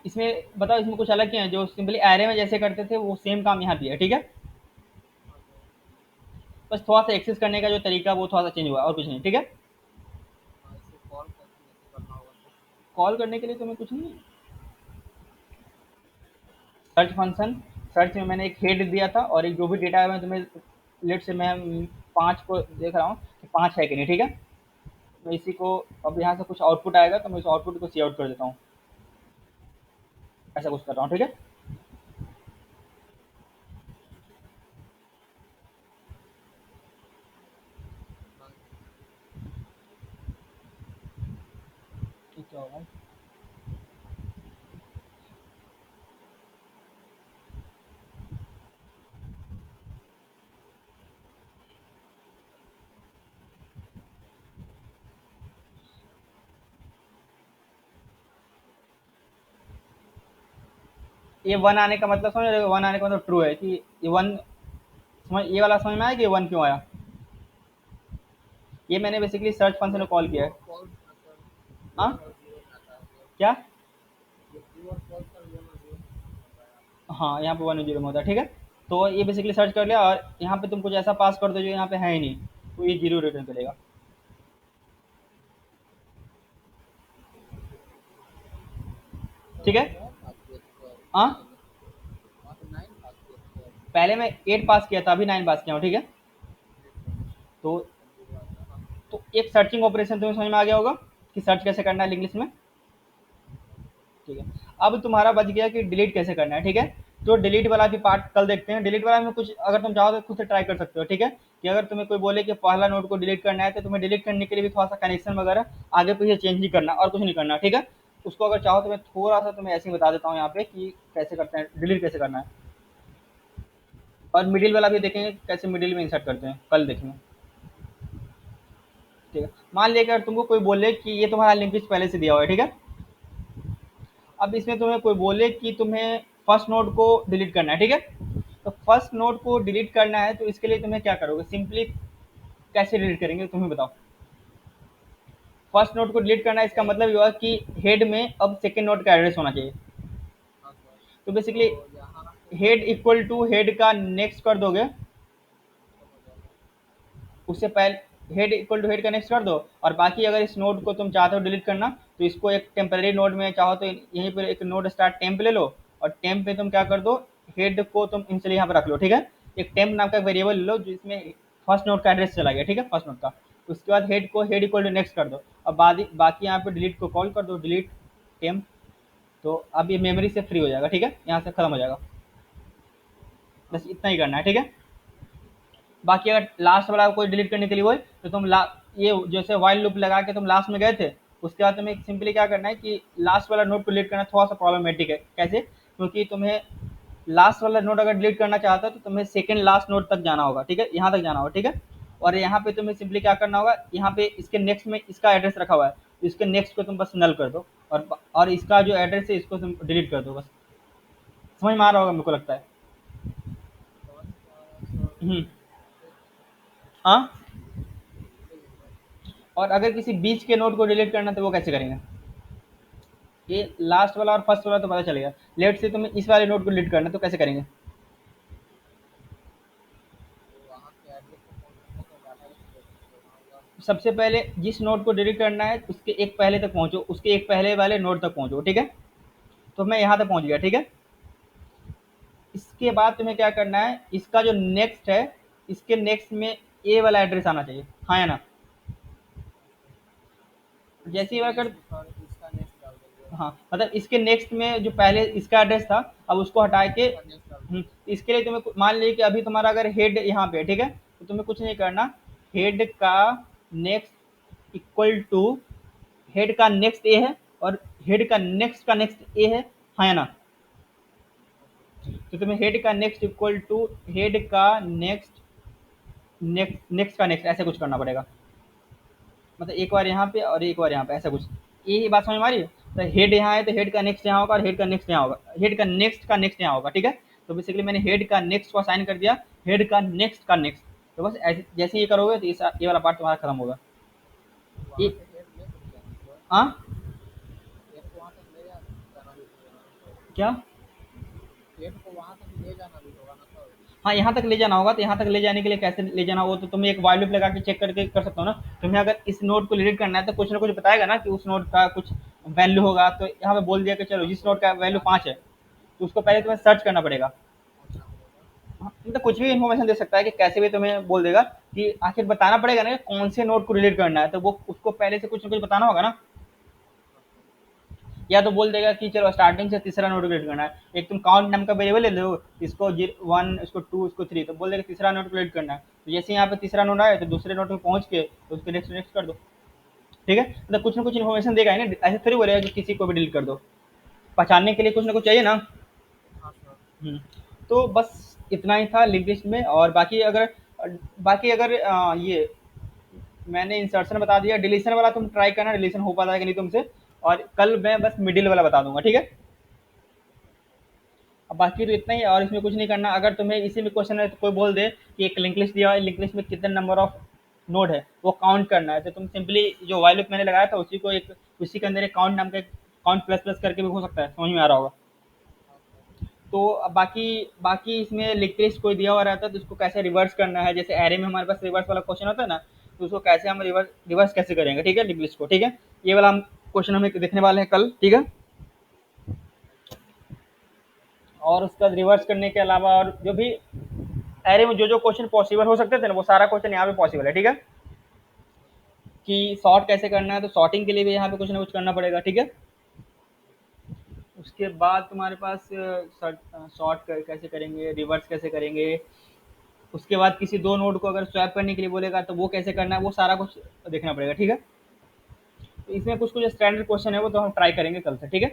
इसमें बताओ, इसमें कुछ अलग क्या है, जो सिंपली एरे में जैसे करते थे वो सेम काम यहाँ भी है, ठीक है। हाँ सर। बस थोड़ा सा एक्सेस करने का जो तरीका वो थोड़ा सा चेंज हुआ, और कुछ नहीं, ठीक है। हाँ, इसको कॉल कैसे करना होगा सर? कॉल करने के लिए तुम्हें कुछ नहीं, सर्च फंक्शन सर्च में मैंने एक हेड दिया था और एक जो भी डेटा है मैं तुम्हें लेट से मैं 5 को देख रहा हूँ कि 5 है कि नहीं, ठीक है? मैं इसी को अब यहाँ से कुछ आउटपुट आएगा तो मैं इस आउटपुट को सी आउट कर देता हूँ, ऐसा कुछ कर रहा हूँ, ठीक है? हाँ, ठीक क्या होगा? ये 1 आने का मतलब समझ रहे हो? 1 आने का मतलब ट्रू है कि ये 1 समझ, ये वाला समझ में आया कि ये 1 क्यों आया? ये मैंने बेसिकली सर्च फंक्शन ये में कॉल ट्रू किया और है। फॉल्स मतलब हाँ? 1 और 0 में आता है, मतलब क्या? ये ट्रू और फॉल्स का 1 और 0 में बताया आपने। हाँ, यहाँ पे 1 0 में होता है, ठीक है? तो ये बेसिकली सर्च कर लिया और यहाँ पे तुम कुछ ऐसा पास कर दो जो यहाँ पे है ही नहीं, तो ये 0 रिटर्न करेगा, तो ठीक है? वहाँ क्या पास किया स्क्वायर हाँ? 9, वहाँ पे 9 पास किया स्क्वायर, पहले मैं 8 पास किया था, अभी 9 पास किया हूँ, ठीक है? 8 पास, तो और 0 आता है ना। एक सर्चिंग ऑपरेशन तुम्हें समझ में आ गया होगा कि सर्च कैसे करना है इंग्लिश में, ठीक है? अब तुम्हारा बच गया कि डिलीट कैसे करना है, ठीक है? तो डिलीट वाला भी पार्ट कल देखते हैं। डिलीट वाला में कुछ अगर तुम चाहो तो खुद से ट्राई कर सकते हो, ठीक है? कि अगर तुम्हें कोई बोले कि पहला नोड को डिलीट करना है तो तुम्हें डिलीट करने के लिए भी थोड़ा सा कनेक्शन वगैरह आगे पीछे चेंज ही करना और कुछ नहीं करना, ठीक है? उसको अगर चाहो तो मैं थोड़ा सा तुम्हें ऐसे ही बता देता हूँ यहाँ पे कि कैसे करते हैं, डिलीट कैसे करना है। और मिडिल वाला भी देखेंगे कैसे मिडिल में इंसर्ट करते हैं, कल देखेंगे, ठीक है? मान लिया कि अगर तुमको कोई बोले कि ये तुम्हारा लिंक लिस्ट पहले से दिया हुआ है, ठीक है? अब इसमें तुम्हें कोई बोले कि तुम्हें फर्स्ट नोड को डिलीट करना है, ठीक है? तो फर्स्ट नोड को डिलीट करना है तो इसके लिए तुम्हें क्या करोगे, सिंपली कैसे डिलीट करेंगे तुम्हें बताओ? फर्स्ट नोड को डिलीट करना है इसका क्या मतलब ये हुआ कि हेड में अब सेकेंड नोड का एड्रेस होना चाहिए। हाँ सर, तो तो बेसिकली यहाँ पे हेड इक्वल टू हेड का नेक्स्ट कर दोगे, समझ आ गया। उससे पहले हेड इक्वल टू हेड का नेक्स्ट कर दो। और बाकी अगर इस नोड को तुम चाहते हो डिलीट करना तो इसको एक टेम्पररी नोड में चाहो तो यहीं पर एक नोड स्टार्ट टेम्प ले लो और टेम्प में तुम क्या कर दो, हेड को तुम इनिशियली यहाँ पर रख लो, ठीक है? एक टेम्प नाम का वेरिएबल ले लो जिसमें फर्स्ट नोड का एड्रेस चला गया, ठीक है? फर्स्ट नोड का। उसके बाद हेड को हेड इक्वल टू नेक्स्ट कर दो और बाकी यहाँ पे डिलीट को कॉल कर दो, डिलीट टेम्प। तो अब ये मेमोरी से फ्री हो जाएगा, ठीक है? यहाँ से खत्म हो जाएगा। हाँ बस इतना ही करना है, ठीक है? बाकी अगर लास्ट वाला कोई डिलीट करने के लिए हो तो तुम ये जैसे वाइल लूप लगा के तुम लास्ट में गए थे, उसके बाद तुम्हें सिंपली क्या करना है कि लास्ट वाला नोड को डिलीट करना थोड़ा सा प्रॉब्लमेटिक है। कैसे? क्योंकि तुम्हें लास्ट वाला नोड अगर डिलीट करना चाहता है तो तुम्हें सेकंड लास्ट नोड तक जाना होगा, ठीक है? यहाँ तक जाना होगा, ठीक है? और यहाँ पे तुम्हें सिंपली क्या करना होगा, यहाँ पे इसके नेक्स्ट में इसका एड्रेस रखा हुआ है, तो इसके नेक्स्ट को तुम बस नल कर दो और इसका जो एड्रेस है इसको तुम डिलीट कर दो बस। समझ में आ रहा होगा मेरे को लगता है। समझ में आ रहा सर, हम्म। ठीक हाँ। ठीक है सर। और अगर किसी बीच के नोड को डिलीट करना है तो वो कैसे करेंगे? ये लास्ट वाला और फर्स्ट वाला तो पता चलेगा। लेट से तुम्हें इस वाले नोड को डिलीट करना है तो कैसे करेंगे? तो वहाँ के एड्रेस पे पहुँचने का डाटा बेस करना होगा। सबसे पहले जिस नोड को डिलीट करना है उसके एक पहले तक पहुंचो, उसके एक पहले वाले नोड तक पहुंचो, ठीक है? तो मैं यहाँ तक पहुंच गया, ठीक है? इसके बाद तुम्हें क्या करना है, इसका जो नेक्स्ट है इसके नेक्स्ट में ए वाला एड्रेस आना चाहिए, हाँ या ना? अच्छा, तो जैसे ही इसके अगर नेक्स्ट पर इसका नेक्स्ट डाल देंगे, हाँ मतलब इसके नेक्स्ट में जो पहले इसका एड्रेस था अब उसको हटा के इसका नेक्स्ट डाल देंगे। इसके लिए तुम्हें मान लीजिए कि अभी तुम्हारा अगर हेड यहाँ पे है, ठीक है? तो तुम्हें कुछ नहीं करना, हेड का नेक्स्ट इक्वल टू हेड का नेक्स्ट ए है और हेड का नेक्स्ट ए है, हाँ या ना? ओके। तो तुम्हें हेड का नेक्स्ट इक्वल टू हेड का नेक्स्ट नेक्स्ट नेक्स्ट का नेक्स्ट ऐसे कुछ करना पड़ेगा। मतलब एक बार यहाँ पे और एक बार यहाँ पे ऐसा कुछ, यही बात समझ में आ रही है? तो हेड यहाँ है तो हेड का नेक्स्ट यहाँ होगा और हेड का नेक्स्ट यहाँ होगा, हेड का नेक्स्ट यहाँ होगा, ठीक है? तो बेसिकली मैंने हेड का नेक्स्ट को असाइन कर दिया, हेड का नेक्स्ट। तो बस ऐसे जैसे ये करोगे तो ये वाला पार्ट तुम्हारा खत्म होगा। तो वहाँ ये से हेड ले कैसे जाएंगे सर? हाँ। हेड को वहाँ तक ले जाना भी तो होगा ना सर? क्या? हेड को वहाँ तक ले जाना भी होगा ना सर? हाँ, यहाँ तक ले जाना होगा तो यहाँ तक ले जाने के लिए कैसे ले जाना, वो तो तुम एक वाइल लूप लगा के चेक करके कर सकते हो ना। तुम्हें अगर इस नोड को डिलीट करना है तो कुछ ना कुछ बताएगा ना कि उस नोड का कुछ वैल्यू होगा, तो यहाँ पे बोल दिया कि चलो जिस नोड का वैल्यू 5 है तो उसको पहले तुम्हें सर्च करना पड़ेगा। हाँ, मतलब कुछ भी इन्फॉर्मेशन दे सकता है कि कैसे भी तुम्हें बोल देगा कि आखिर बताना पड़ेगा ना कि कौन से नोड को रिलेट करना है, तो वो उसको पहले से कुछ ना कुछ बताना होगा ना। ओके। या तो बोल देगा कि चलो स्टार्टिंग से तीसरा नोड क्रिएट करना है, एक तुम काउंट नाम का वेरिएबल ले लो, इसको 1, इसको 2, इसको 3, तो बोल देगा तीसरा नोड क्रिएट करना है, तो जैसे यहाँ पे तीसरा नोड आए तो दूसरे नोड पे पहुंच के तो उसको नेक्स्ट नेक्स्ट कर दो। ठीक है, मतलब कुछ ना कुछ इन्फॉर्मेशन देगा ही ना, ऐसे थोड़ी बोलेगा कि किसी को भी डिलीट कर दो, पहचानने के लिए कुछ ना कुछ चाहिए ना। हाँ सर। हम्म। तो बस इतना ही था लिंक लिस्ट में, और बाकी अगर ये मैंने इंसर्शन बता दिया, डिलीशन वाला तुम ट्राई करना, डिलीशन हो पाता है कि नहीं तुमसे, और कल मैं बस मिडिल वाला बता दूंगा, ठीक है। अब बाकी तो इतना ही, और इसमें कुछ नहीं करना। अगर तुम्हें इसी में क्वेश्चन है तो कोई बोल दे कि एक लिंक लिस्ट दिया है, लिंक लिस्ट में कितने नंबर ऑफ नोड है वो काउंट करना है, तो तुम सिंपली जो वाइल लूप मैंने लगाया था उसी को एक, उसी के अंदर एक काउंट नाम का काउंट प्लस प्लस करके भी हो सकता है, समझ में आ रहा होगा। ओके। तो अब बाकी बाकी इसमें लिंक लिस्ट कोई दिया हुआ रहता है तो उसको कैसे रिवर्स करना है, जैसे एरे में हमारे पास रिवर्स वाला क्वेश्चन होता है ना, तो उसको कैसे हम रिवर्स रिवर्स कैसे करेंगे, ठीक है, लिंक लिस्ट को, ठीक है। ये वाला हम क्वेश्चन हमें देखने वाले हैं कल, ठीक है। ओके। और उसका रिवर्स करने के अलावा और जो भी एरे में जो जो क्वेश्चन पॉसिबल हो सकते थे ना, वो सारा क्वेश्चन यहाँ पे पॉसिबल है, ठीक है। ओके। कि सॉर्ट कैसे करना है, तो सॉर्टिंग के लिए भी यहाँ पे कुछ ना कुछ करना पड़ेगा, ठीक है। उसके बाद तुम्हारे पास सॉर्ट कैसे करेंगे, रिवर्स कैसे करेंगे, उसके बाद किसी दो नोड को अगर स्वैप करने के लिए बोलेगा तो वो कैसे करना है, वो सारा कुछ देखना पड़ेगा, ठीक है। तो इसमें कुछ कुछ स्टैंडर्ड क्वेश्चन है वो तो हम ट्राई करेंगे कल से, ठीक है।